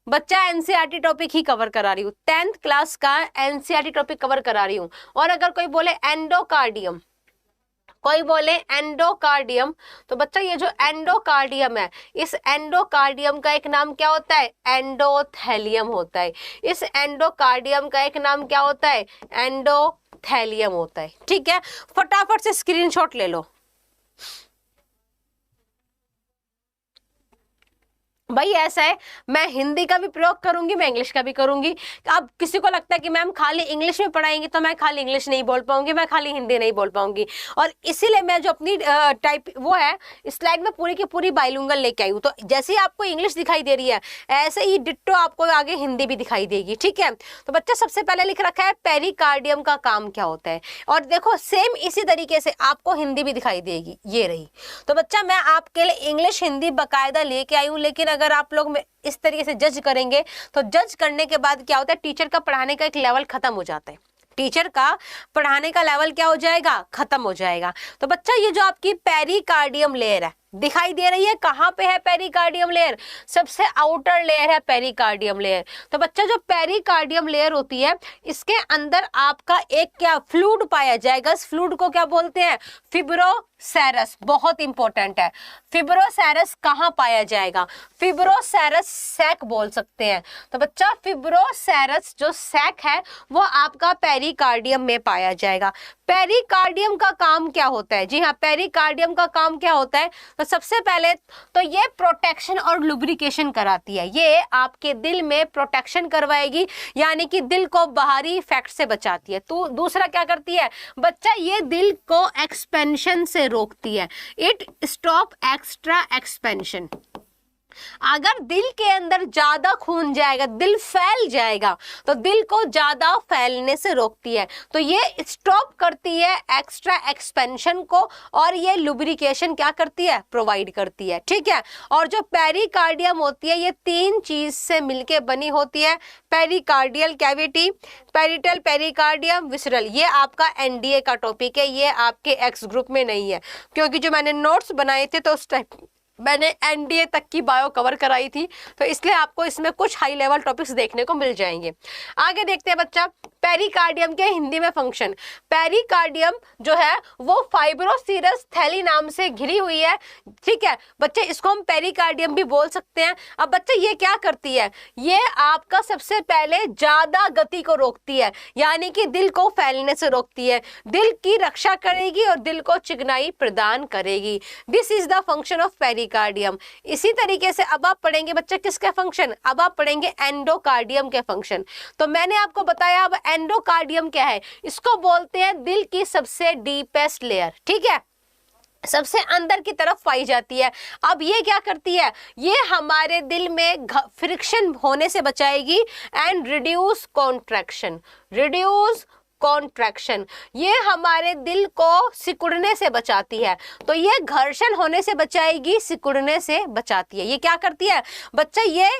बच्चा एनसीईआरटी टॉपिक ही कवर करा रही हूँ, 10th क्लास का एनसीईआरटी टॉपिक कवर करा रही हूँ। और अगर कोई बोले एंडोकार्डियम, कोई बोले एंडोकार्डियम, तो बच्चा ये जो एंडोकार्डियम है, इस एंडोकार्डियम का एक नाम क्या होता है, एंडोथेलियम होता है। इस एंडोकार्डियम का एक नाम क्या होता है, एंडोथेलियम होता है, ठीक है। फटाफट से स्क्रीनशॉट ले लो भाई। ऐसा है, मैं हिंदी का भी प्रयोग करूंगी, मैं इंग्लिश का भी करूंगी। अब किसी को लगता है कि मैम खाली इंग्लिश में पढ़ाएंगे तो मैं खाली इंग्लिश नहीं बोल पाऊंगी, मैं खाली हिंदी नहीं बोल पाऊंगी, और इसीलिए मैं जो अपनी टाइप वो है स्लाइड में पूरी की पूरी बाइलिंगुअल लेके आई हूँ। तो जैसे ही आपको इंग्लिश दिखाई दे रही है ऐसे ही डिट्टो आपको आगे हिंदी भी दिखाई देगी, ठीक है। तो बच्चा सबसे पहले लिख रखा है पेरिकार्डियम का काम क्या होता है, और देखो सेम इसी तरीके से आपको हिंदी भी दिखाई देगी, ये रही। तो बच्चा मैं आपके लिए इंग्लिश हिंदी बाकायदा लेके आई हूँ, लेकिन अगर आप लोग इस तरीके से जज करेंगे तो जज करने के बाद क्या होता है, टीचर का पढ़ाने का एक लेवल खत्म हो जाता है, टीचर का पढ़ाने का लेवल क्या हो जाएगा, खत्म हो जाएगा। तो बच्चा ये जो आपकी पेरिकार्डियम लेयर है दिखाई दे रही है, कहां पे है पेरिकार्डियम लेयर, सबसे आउटर लेयर है पेरिकार्डियम लेयर। तो बच्चा जो पेरिकार्डियम लेयर होती है इसके अंदर आपका एक क्या फ्लूइड पाया जाएगा, इस फ्लूइड को क्या बोलते हैं, फिब्रोसेरस बहुत इंपॉर्टेंट है। फिब्रोसेरस कहाँ पाया जाएगा? फिब्रोसेरस सैक बोल सकते हैं। तो बच्चा फिब्रोसेरस जो सैक है वो आपका पेरिकार्डियम में पाया जाएगा। पेरिकार्डियम का काम क्या होता है? जी हाँ, पेरिकार्डियम का काम क्या होता है? तो सबसे पहले तो ये प्रोटेक्शन और लुब्रिकेशन कराती है। ये आपके दिल में प्रोटेक्शन करवाएगी, यानी कि दिल को बाहरी इफेक्ट से बचाती है। तो दूसरा क्या करती है बच्चा? ये दिल को एक्सपेंशन से रोकती है। It stop extra expansion. अगर दिल के अंदर ज्यादा खून जाएगा, दिल फैल जाएगा, तो दिल को ज्यादा फैलने से रोकती है। तो ये स्टॉप करती है एक्स्ट्रा एक्सपेंशन को, और ये लुब्रिकेशन क्या करती है? प्रोवाइड करती है। ठीक है। और जो पेरिकार्डियम होती है ये 3 चीज से मिलके बनी होती है। Pericardial cavity, parietal pericardium, visceral. ये आपका एनडीए का टॉपिक है, ये आपके एक्स ग्रुप में नहीं है, क्योंकि जो मैंने नोट्स बनाए थे तो उस टाइम मैंने एनडीए तक की बायो कवर कराई थी, तो इसलिए आपको इसमें कुछ हाई लेवल टॉपिक्स देखने को मिल जाएंगे। आगे देखते हैं बच्चा पेरिकार्डियम के हिंदी में फंक्शन। पेरिकार्डियम जो है वो फाइब्रोसीरस थैली नाम से घिरी हुई है। ठीक है बच्चे, इसको हम पेरिकार्डियम भी बोल सकते हैं। अब बच्चे ये क्या करती है? ये आपका सबसे पहले ज्यादा गति को रोकती है, यानी कि दिल को फैलने से रोकती है, दिल की रक्षा करेगी और दिल को चिकनाई प्रदान करेगी। This is the function of pericardium. इसी तरीके से अब आप पढ़ेंगे बच्चे किसके फंक्शन? अब आप पढ़ेंगे एंडोकार्डियम के फंक्शन। तो मैंने आपको बताया अब एंडोकार्डियम क्या है। इसको बोलते हैं दिल की सबसे डीपेस्ट लेयर। ठीक है, सबसे अंदर की तरफ पाई जाती है। अब ये क्या करती है? ये हमारे दिल में फ्रिक्शन होने से बचाएगी and reduce contraction. Reduce contraction, ये हमारे दिल को सिकुड़ने से बचाती है। तो ये घर्षण होने से बचाएगी, सिकुड़ने से बचाती है। ये क्या करती है बच्चा? ये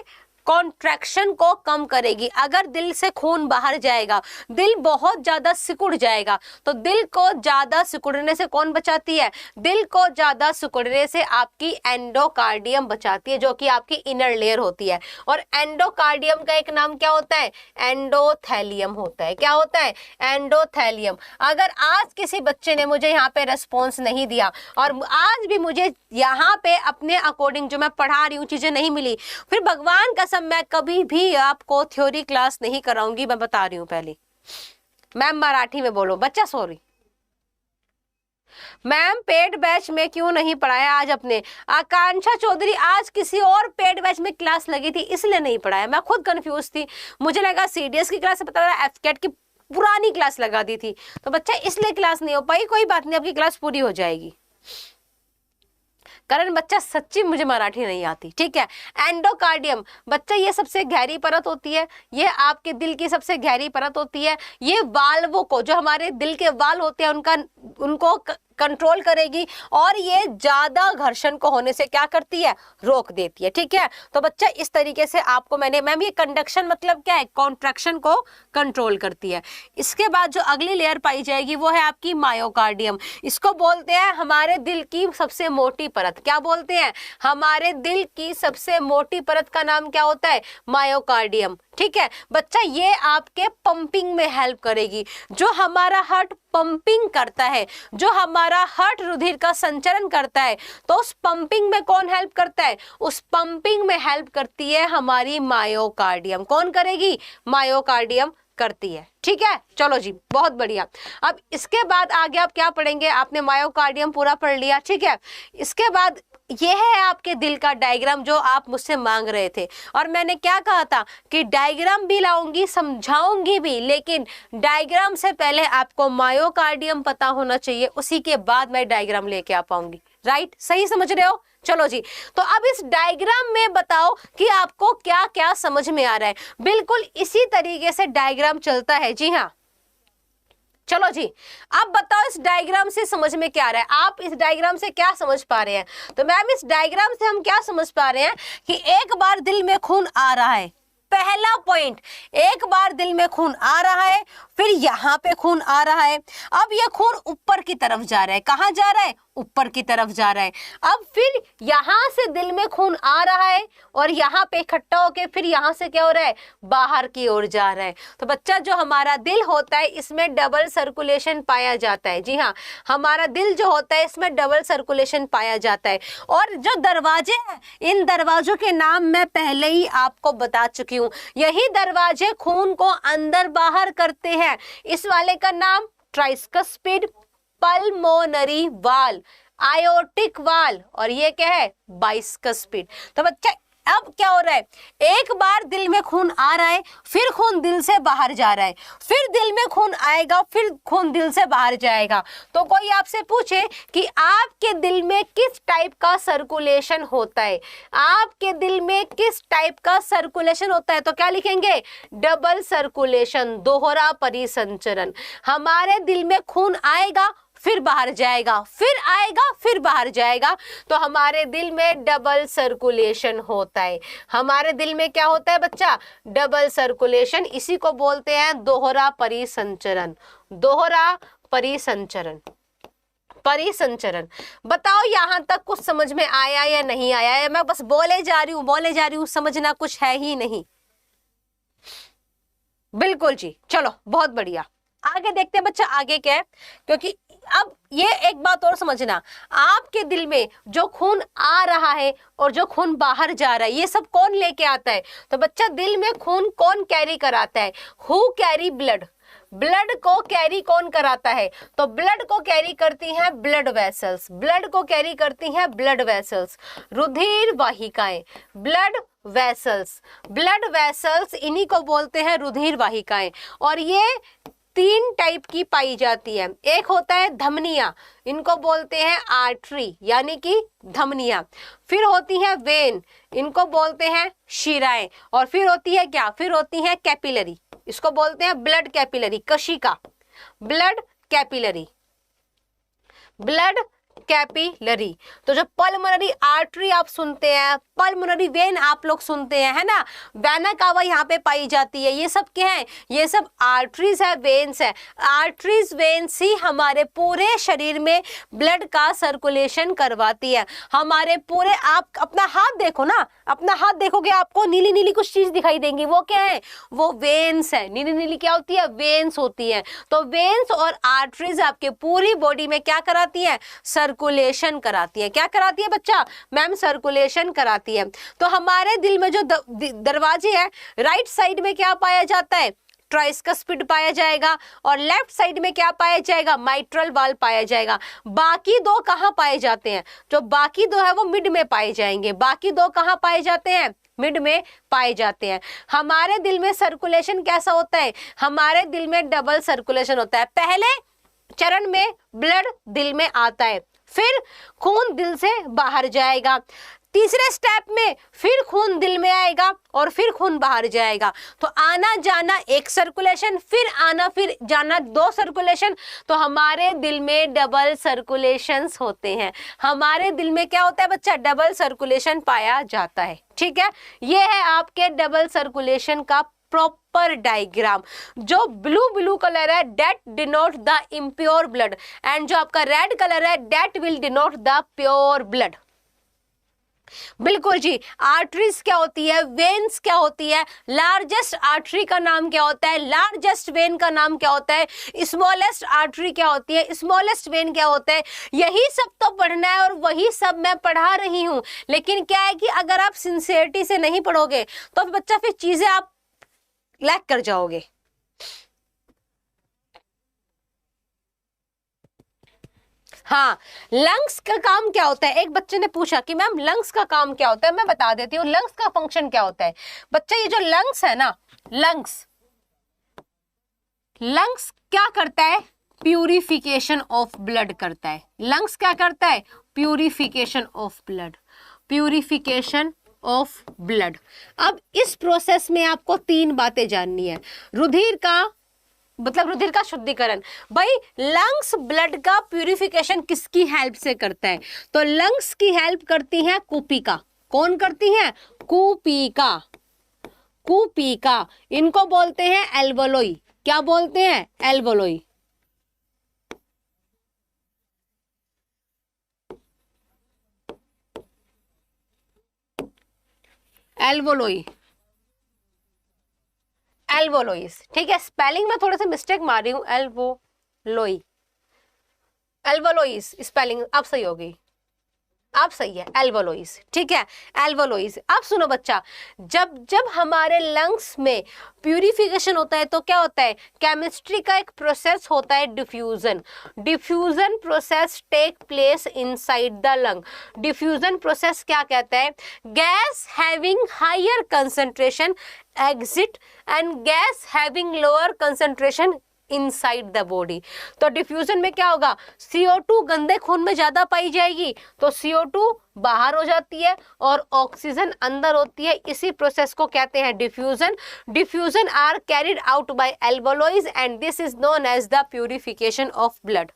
कॉन्ट्रैक्शन को कम करेगी। अगर दिल से खून बाहर जाएगा, दिल बहुत ज्यादा सिकुड़ जाएगा, तो दिल को ज्यादा सिकुड़ने से कौन बचाती है? दिल को ज्यादा सिकुड़ने से आपकी एंडोकार्डियम बचाती है, जो कि आपकी इनर लेयर होती है। और एंडोकार्डियम का एक नाम क्या होता है? एंडोथेलियम होता है। क्या होता है? एंडोथेलियम। अगर आज किसी बच्चे ने मुझे यहाँ पे रेस्पॉन्स नहीं दिया और आज भी मुझे यहाँ पे अपने अकॉर्डिंग जो मैं पढ़ा रही हूँ चीजें नहीं मिली, फिर भगवान का मैं कभी भी आपको थ्योरी क्लास नहीं कराऊंगी। मैं बता रही हूं पहले। मैम मराठी में बोलो बच्चा। सॉरी मैम, पेड बैच में क्यों नहीं पढ़ाया आज अपने? आकांक्षा चौधरी, आज किसी और पेड बैच में क्लास लगी थी इसलिए नहीं पढ़ाया। मैं खुद कंफ्यूज थी, मुझे लगा सीडीएस की क्लास से पता लगा एफकेट की पुरानी क्लास लगा दी थी, तो बच्चा इसलिए क्लास नहीं हो पाई। कोई बात नहीं, आपकी क्लास पूरी हो जाएगी। कारण बच्चा सच्ची मुझे मराठी नहीं आती। ठीक है। एंडोकार्डियम बच्चा ये सबसे गहरी परत होती है, ये आपके दिल की सबसे गहरी परत होती है। ये वाल्वों को, जो हमारे दिल के वाल्व होते हैं उनको कंट्रोल करेगी, और ये ज्यादा घर्षण को होने से क्या करती है? रोक देती है। ठीक है। तो बच्चा इस तरीके से आपको मैम ये कंडक्शन मतलब क्या है? कॉन्ट्रैक्शन को कंट्रोल करती है। इसके बाद जो अगली लेयर पाई जाएगी वो है आपकी मायोकार्डियम। इसको बोलते हैं हमारे दिल की सबसे मोटी परत। क्या बोलते हैं? हमारे दिल की सबसे मोटी परत का नाम क्या होता है? मायोकार्डियम। ठीक है बच्चा, ये आपके पंपिंग में हेल्प करेगी। जो हमारा हार्ट पंपिंग करता है, जो हमारा हार्ट रुधिर का संचरण करता है, तो उस पंपिंग में कौन हेल्प करता है? उस पंपिंग में हेल्प करती है हमारी मायोकार्डियम। कौन करेगी? मायोकार्डियम करती है। ठीक है, चलो जी, बहुत बढ़िया। अब इसके बाद आगे आप क्या पढ़ेंगे? आपने मायोकार्डियम पूरा पढ़ लिया। ठीक है, इसके बाद ये है आपके दिल का डायग्राम जो आप मुझसे मांग रहे थे, और मैंने क्या कहा था कि डायग्राम भी लाऊंगी, समझाऊंगी भी, लेकिन डायग्राम से पहले आपको मायोकार्डियम पता होना चाहिए, उसी के बाद मैं डायग्राम लेके आ पाऊंगी। राइट, सही समझ रहे हो? चलो जी, तो अब इस डायग्राम में बताओ कि आपको क्या क्या समझ में आ रहा है। बिल्कुल इसी तरीके से डायग्राम चलता है। जी हाँ, चलो जी, अब बताओ इस डायग्राम से समझ में क्या आ रहा है? आप इस डायग्राम से क्या समझ पा रहे हैं? तो मैम इस डायग्राम से हम क्या समझ पा रहे हैं कि एक बार दिल में खून आ रहा है। पहला पॉइंट, एक बार दिल में खून आ रहा है, फिर यहाँ पे खून आ रहा है। अब ये खून ऊपर की तरफ जा रहा है। कहाँ जा रहा है? ऊपर की तरफ जा रहा है। अब फिर यहां से दिल में खून आ रहा है और यहाँ पे इकट्ठा होके फिर यहाँ से क्या हो रहा है, बाहर की ओर जा रहा है। तो बच्चा जो हमारा दिल होता है इसमें डबल सर्कुलेशन पाया जाता है। जी हाँ, हमारा दिल जो होता है इसमें डबल सर्कुलेशन पाया जाता है। और जो दरवाजे हैं, इन दरवाजों के नाम मैं पहले ही आपको बता चुकी हूँ। यही दरवाजे खून को अंदर बाहर करते हैं। इस वाले का नाम ट्राइस्कस्पिड, पल्मोनरी वाल, आयोटिक वाल, और ये क्या है, बाइस्कस्पिड। तो बच्चा अब क्या हो रहा है, एक बार दिल में खून आ रहा है, फिर खून दिल से बाहर जा रहा है, फिर दिल में खून आएगा, फिर खून दिल से बाहर जाएगा। तो कोई आपसे पूछे कि आपके दिल में किस टाइप का सर्कुलेशन होता है, आपके दिल में किस टाइप का सर्कुलेशन होता है, तो क्या लिखेंगे, डबल सर्कुलेशन, दोहरा परिसंचरण। हमारे दिल में खून आएगा, फिर बाहर जाएगा, फिर आएगा, फिर बाहर जाएगा, तो हमारे दिल में डबल सर्कुलेशन होता है। हमारे दिल में क्या होता है बच्चा, डबल सर्कुलेशन। इसी को बोलते हैं दोहरा परिसंचरण, दोहरा परिसंचरण, परिसंचरण। बताओ यहां तक कुछ समझ में आया या नहीं आया है? मैं बस बोले जा रही हूं, समझना कुछ है ही नहीं। बिल्कुल जी, चलो बहुत बढ़िया, आगे देखते हैं बच्चा आगे क्या है। क्योंकि अब ये एक बात और समझना, आपके दिल में जो खून आ रहा है और जो खून बाहर जा रहा है, ये सब कौन लेके आता है? तो बच्चा दिल में खून कौन कैरी कराता है? Who carry blood? ब्लड को कैरी कौन कराता है? तो ब्लड को कैरी करती हैं ब्लड वेसल्स, ब्लड को कैरी करती हैं ब्लड वेसल्स, रुधिर वाहिकाएं, ब्लड वेसल्स, ब्लड वेसल्स, इन्हीं को बोलते हैं रुधिर वाहिकाएं। और ये 3 टाइप की पाई जाती है। एक होता है धमनियां, इनको बोलते हैं आर्टरी यानी कि धमनियां। फिर होती है वेन, इनको बोलते हैं शिराएं। और फिर होती है क्या, फिर होती है कैपिलरी, इसको बोलते हैं blood capillary, Kashika, blood capillary, blood capillary. तो जो पल्मोनरी आर्टरी आप सुनते हैं, पल्मोनरी वेन आप लोग सुनते हैं, है ना, वेना कावा यहाँ पे पाई जाती है, ये सब क्या है, ये सब आर्टरीज है, वेन्स है। आर्टरीज वेन्स ही हमारे पूरे शरीर में ब्लड का सर्कुलेशन करवाती है। हमारे पूरे, आप अपना हाथ देखो ना, अपना हाथ देखोगे आपको नीली नीली कुछ चीज दिखाई देंगी, वो क्या है, वो वेन्स है। नीली नीली क्या होती है, वेन्स होती है। तो वेन्स और आर्टरीज आपके पूरी बॉडी में क्या कराती है, सर्कुलेशन कराती है। क्या कराती है बच्चा, मैम सर्कुलेशन कराती है। तो हमारे दिल में जो दरवाजे हैं, राइट साइड में क्या पाया जाता है, ट्राइस्कस्पिड पाया जाएगा, और लेफ्ट साइड में क्या पाया जाएगा, माइट्रल वाल पाया जाएगा। बाकी 2 कहां पाए जाते हैं, जो बाकी 2 है वो मिड में पाए जाएंगे। बाकी 2 कहां पाए जाते हैं, मिड में पाए जाते हैं। हमारे दिल में सर्कुलेशन कैसा होता है, हमारे दिल में डबल सर्कुलेशन होता है। पहले चरण में ब्लड दिल में आता है, फिर खून दिल से बाहर जाएगा। तीसरे स्टेप में फिर खून दिल में आएगा और फिर खून बाहर जाएगा। तो आना जाना 1 सर्कुलेशन, फिर आना फिर जाना 2 सर्कुलेशन। तो हमारे दिल में डबल सर्कुलेशंस होते हैं। हमारे दिल में क्या होता है बच्चा, डबल सर्कुलेशन पाया जाता है। ठीक है, ये है आपके डबल सर्कुलेशन का प्रॉपर डायग्राम। जो ब्लू कलर है that denote the impure blood, and जो आपका रेड कलर है that will denote the pure blood. बिल्कुल जी। आर्टरीज क्या होती है, वेन्स क्या होती है, लार्जेस्ट आर्टरी का नाम क्या होता है, लार्जेस्ट वेन का नाम क्या होता है, स्मॉलेस्ट आर्टरी क्या होती है, स्मॉलेस्ट वेन क्या होता है, यही सब तो पढ़ना है और वही सब मैं पढ़ा रही हूं। लेकिन क्या है कि अगर आप सिंसियरिटी से नहीं पढ़ोगे तो बच्चा फिर चीजें आप लैक कर जाओगे। हाँ, लंग्स का काम क्या होता है, एक बच्चे ने पूछा कि मैम लंग्स का काम क्या होता है, मैं बता देती हूँ लंग्स का फंक्शन क्या होता है। बच्चा ये जो लंग्स है ना, लंग्स क्या करता है, प्यूरिफिकेशन ऑफ ब्लड करता है। लंग्स क्या करता है, purification of blood, purification of blood. अब इस प्रोसेस में आपको 3 बातें जाननी है। रुधिर का मतलब रुधिर का शुद्धिकरण। भाई लंग्स ब्लड का प्यूरिफिकेशन किसकी हेल्प से करता है, तो लंग्स की हेल्प करती है कूपिका। कौन करती है, कूपिका, कूपिका। इनको बोलते हैं एल्वोलोई। क्या बोलते हैं, एल्वोलोई। एल्वोलोई, एल्वोलोइस, ठीक है। स्पेलिंग में थोड़ा सा मिस्टेक मार रही हूँ, एल्वोलोई, एल्वोलोइस स्पेलिंग अब सही होगी, अब सही है, एल्वोलोइस, ठीक है, एल्वोलोइस। अब सुनो बच्चा, जब जब हमारे लंग्स में प्यूरिफिकेशन होता है तो क्या होता है, केमिस्ट्री का एक प्रोसेस होता है diffusion. Diffusion process take place inside the lung. Diffusion process क्या कहता है, gas having higher concentration exit and gas having lower concentration inside the body. तो डिफ्यूजन में क्या होगा, CO2 गंदे खून में ज्यादा पाई जाएगी तो CO2 बाहर हो जाती है और ऑक्सीजन अंदर होती है। इसी प्रोसेस को कहते हैं diffusion. Diffusion are carried out by alveoli and this is known as the purification of blood.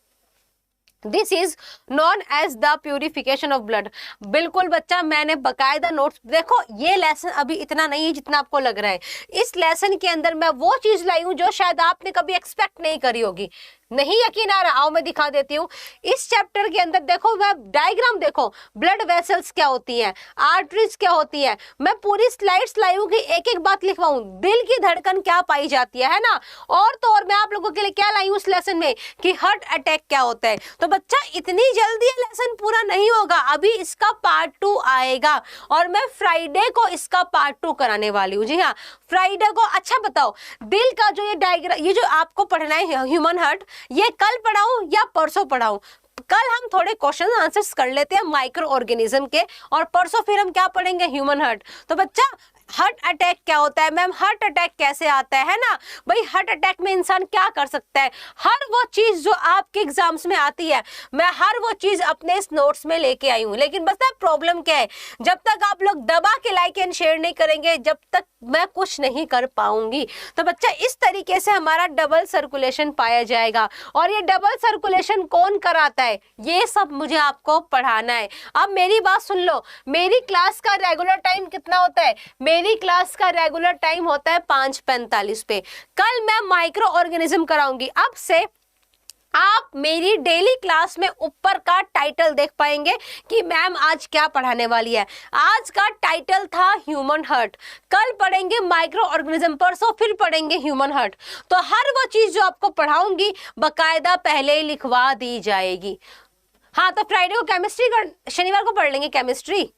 This is known as the purification of blood. बिल्कुल बच्चा, मैंने बकायदा नोट्स, देखो ये लेसन अभी इतना नहीं है जितना आपको लग रहा है। इस लेसन के अंदर मैं वो चीज लाई हूं जो शायद आपने कभी एक्सपेक्ट नहीं करी होगी। नहीं यकीन आ रहा, आओ मैं दिखा देती हूँ। इस चैप्टर के अंदर देखो, मैं डायग्राम देखो, ब्लड वेसल्स क्या होती हैं, आर्टरीज क्या होती है, मैं पूरी स्लाइड्स लाई हूँ कि एक एक बात लिखवाऊं, दिल की धड़कन क्या पाई जाती है ना। और तो और मैं आप लोगों के लिए क्या लाई हूँ इस लेसन में कि हार्ट अटैक क्या होता है। तो बच्चा इतनी जल्दी लेसन पूरा नहीं होगा, अभी इसका पार्ट 2 आएगा और मैं फ्राइडे को इसका पार्ट 2 कराने वाली हूँ। जी हाँ, फ्राइडे को। अच्छा बताओ, दिल का जो ये डायग्राम, ये जो आपको पढ़ना है ह्यूमन हार्ट, ये कल पढ़ाऊं या परसों पढ़ाऊं? कल हम थोड़े क्वेश्चन आंसर्स कर लेते हैं माइक्रो ऑर्गेनिज्म के और परसों फिर हम क्या पढ़ेंगे, ह्यूमन हार्ट। तो बच्चा हार्ट अटैक क्या होता है, मैम हार्ट अटैक कैसे आता है ना भाई, हार्ट अटैक में इंसान क्या कर सकता है, हर वो चीज जो आपके एग्जाम्स में आती है मैं हर वो चीज अपने इस नोट्स में लेके आई हूँ। लेकिन बस प्रॉब्लम क्या है, जब तक आप लोग दबा के लाइक एंड शेयर नहीं करेंगे जब तक मैं कुछ नहीं कर पाऊंगी। तो बच्चा इस तरीके से हमारा डबल सर्कुलेशन पाया जाएगा। और ये डबल सर्कुलेशन कौन कराता है, ये सब मुझे आपको पढ़ाना है। अब मेरी बात सुन लो, मेरी क्लास का रेगुलर टाइम कितना होता है, मेरी क्लास का रेगुलर टाइम होता है 5:45 पे। कल मैं माइक्रो ऑर्गेनिज्म कराऊंगी। अब से आप मेरी डेली क्लास में ऊपर का टाइटल देख पाएंगे कि मैम आज क्या पढ़ाने वाली है। आज का टाइटल था ह्यूमन हार्ट, कल पढ़ेंगे माइक्रो ऑर्गेनिज्म, परसों फिर पढ़ेंगे ह्यूमन हार्ट। तो हर वो चीज जो आपको पढ़ाऊंगी बकायदा पहले ही लिखवा दी जाएगी। हाँ, तो फ्राइडे को केमिस्ट्री शनिवार को पढ़ लेंगे केमिस्ट्री,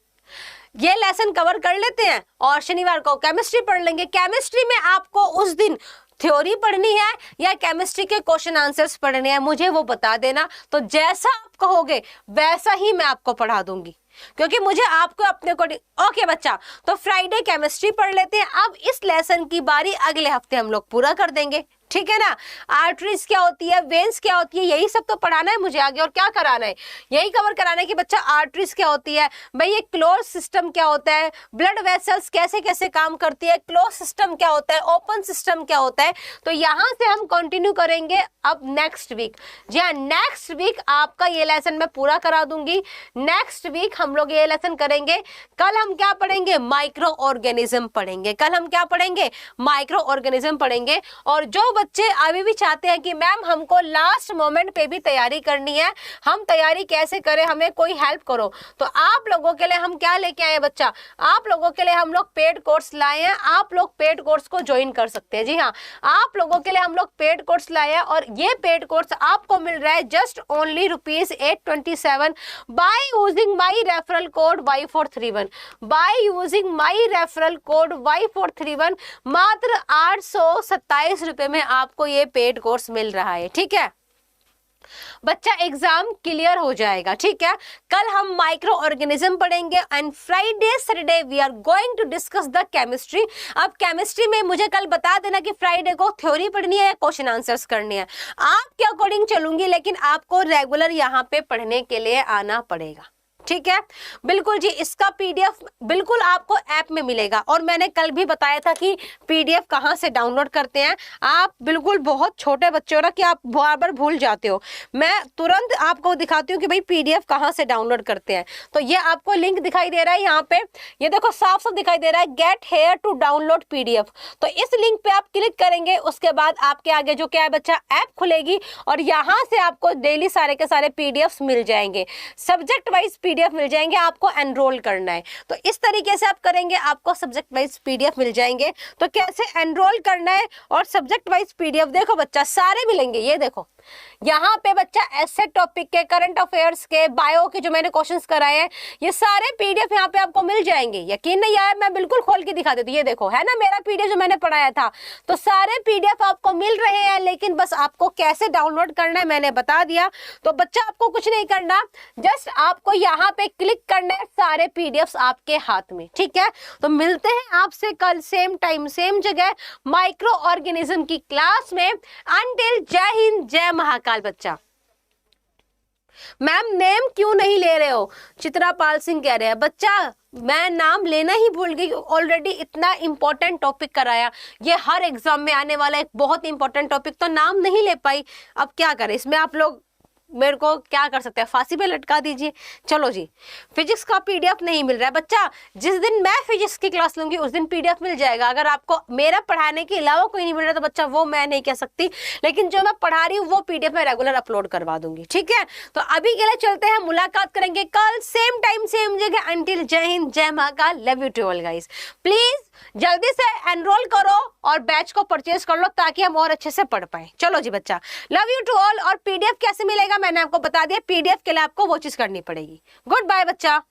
ये लेसन कवर कर लेते हैं और शनिवार को केमिस्ट्री पढ़ लेंगे। केमिस्ट्री में आपको उस दिन थ्योरी पढ़नी है या केमिस्ट्री के क्वेश्चन आंसर्स पढ़ने हैं, मुझे वो बता देना। तो जैसा आप कहोगे वैसा ही मैं आपको पढ़ा दूंगी, क्योंकि मुझे आपको अपने को। ओके बच्चा, तो फ्राइडे केमिस्ट्री पढ़ लेते हैं। अब इस लेसन की बारी अगले हफ्ते हम लोग पूरा कर देंगे, ठीक है ना। आर्टरीज क्या होती है, वेन्स क्या होती है, यही सब तो पढ़ाना है मुझे आगे। और क्या कराना है, यही कवर कराना है कि बच्चा आर्टरीज क्या होती है भाई, ये क्लोज सिस्टम क्या होता है, ब्लड वेसल्स कैसे कैसे काम करती है, क्लोज सिस्टम क्या होता है, ओपन सिस्टम क्या होता है। तो यहाँ से हम कंटिन्यू करेंगे अब नेक्स्ट वीक। जी हाँ, नेक्स्ट वीक आपका ये लेसन मैं पूरा करा दूंगी। नेक्स्ट वीक हम लोग ये लेसन करेंगे। कल हम क्या पढ़ेंगे, माइक्रो ऑर्गेनिज्म पढ़ेंगे। कल हम क्या पढ़ेंगे, माइक्रो ऑर्गेनिज्म पढ़ेंगे। और जो बच्चे अभी भी चाहते हैं कि मैम हमको लास्ट मोमेंट पे भी तैयारी करनी है, हम तैयारी कैसे करें, हमें कोई हेल्प करो, तो आप लोगों के लिए हम क्या लेके आए बच्चा, आप लोगों के लिए हम लोग पेड कोर्स लाए हैं। आप लोग पेड कोर्स को ज्वाइन कर सकते हैं। जी हाँ, आप लोगों के लिए हम लोग पेड कोर्स लाए हैं और ये पेड कोर्स आपको मिल रहा है just only ₹827 by using my referral code Y431। By using my referral code Y431 मात्र 827 रुपए में आपको ये पेड कोर्स मिल रहा है, ठीक है बच्चा। एग्जाम क्लियर हो जाएगा, ठीक है। कल हम माइक्रो ऑर्गेनिज्म पढ़ेंगे and Friday Saturday we are going to discuss the chemistry. अब केमिस्ट्री में मुझे कल बता देना कि फ्राइडे को थ्योरी पढ़नी है या क्वेश्चन आंसर्स करनी है, आपके अकॉर्डिंग चलूंगी, लेकिन आपको रेगुलर यहाँ पे पढ़ने के लिए आना पड़ेगा, ठीक है। बिल्कुल जी, इसका पीडीएफ बिल्कुल आपको ऐप में मिलेगा। और मैंने कल भी बताया था कि पीडीएफ कहाँ से डाउनलोड करते हैं। आप बिल्कुल बहुत छोटे बच्चे हो ना कि आप बार बार भूल जाते हो, मैं तुरंत आपको दिखाती हूँ कि भाई पीडीएफ कहाँ से डाउनलोड करते हैं। तो ये आपको लिंक दिखाई दे रहा है यहाँ पे, ये देखो साफ साफ दिखाई दे रहा है, get here to download PDF. तो इस लिंक पे आप क्लिक करेंगे, उसके बाद आपके आगे जो क्या है बच्चा, ऐप खुलेगी और यहाँ से आपको डेली सारे के सारे पीडीएफ मिल जाएंगे। सब्जेक्ट वाइज पीडीएफ मिल जाएंगे, आपको एनरोल करना है। तो इस तरीके से आप करेंगे, आपको सब्जेक्ट वाइज पीडीएफ मिल जाएंगे। तो कैसे एनरोल करना है और सब्जेक्ट वाइज पीडीएफ, देखो बच्चा सारे मिलेंगे। ये देखो यहाँ पे बच्चा ऐसे टॉपिक के, करंट अफेयर्स के, बायो के जो मैंने क्वेश्चंस कराए हैं, ये सारे पीडीएफ यहाँ पे आपको मिल जाएंगे। यकीन नहीं आया, मैं बिल्कुल खोल के दिखा देती हूँ। ये देखो है ना मेरा पीडीएफ जो मैंने पढ़ाया था। तो सारे पीडीएफ आपको मिल रहे हैं, लेकिन बस आपको कैसे डाउनलोड करना है मैंने बता दिया। तो बच्चा आपको कुछ नहीं करना, जस्ट आपको यहाँ पे क्लिक करना है, सारे पीडीएफ आपके हाथ में। ठीक है, तो मिलते हैं आपसे कल सेम टाइम सेम जगह माइक्रो ऑर्गेनिज्म की क्लास में। अंटिल जय हिंद जय महाकाल। बच्चा मैम नेम क्यों नहीं ले रहे हो, चित्रापाल सिंह कह रहे हैं। बच्चा मैं नाम लेना ही भूल गई, ऑलरेडी इतना इंपॉर्टेंट टॉपिक कराया, ये हर एग्जाम में आने वाला एक बहुत इंपॉर्टेंट टॉपिक, तो नाम नहीं ले पाई। अब क्या करें, इसमें आप लोग मेरे को क्या कर सकते हैं, फांसी पे लटका दीजिए। चलो जी, फिजिक्स का पीडीएफ नहीं मिल रहा है। बच्चा जिस दिन मैं फिजिक्स की क्लास लूंगी उस दिन पीडीएफ मिल जाएगा। अगर आपको मेरा पढ़ाने के अलावा कोई नहीं मिल रहा तो बच्चा वो मैं नहीं कह सकती, लेकिन जो मैं पढ़ा रही हूँ वो पीडीएफ मैं रेगुलर अपलोड करवा दूंगी। ठीक है, तो अभी के लिए चलते हैं, मुलाकात करेंगे कल सेम टाइम सेम जगह। अंटिल जय हिंद जय Mahakal, love you to all guys. Please जल्दी से एनरोल करो और बैच को परचेज कर लो ताकि हम और अच्छे से पढ़ पाए। चलो जी बच्चा, लव यू टू ऑल। और पीडीएफ कैसे मिलेगा मैंने आपको बता दिया, पीडीएफ के लिए आपको वो चीज करनी पड़ेगी। गुड बाय बच्चा।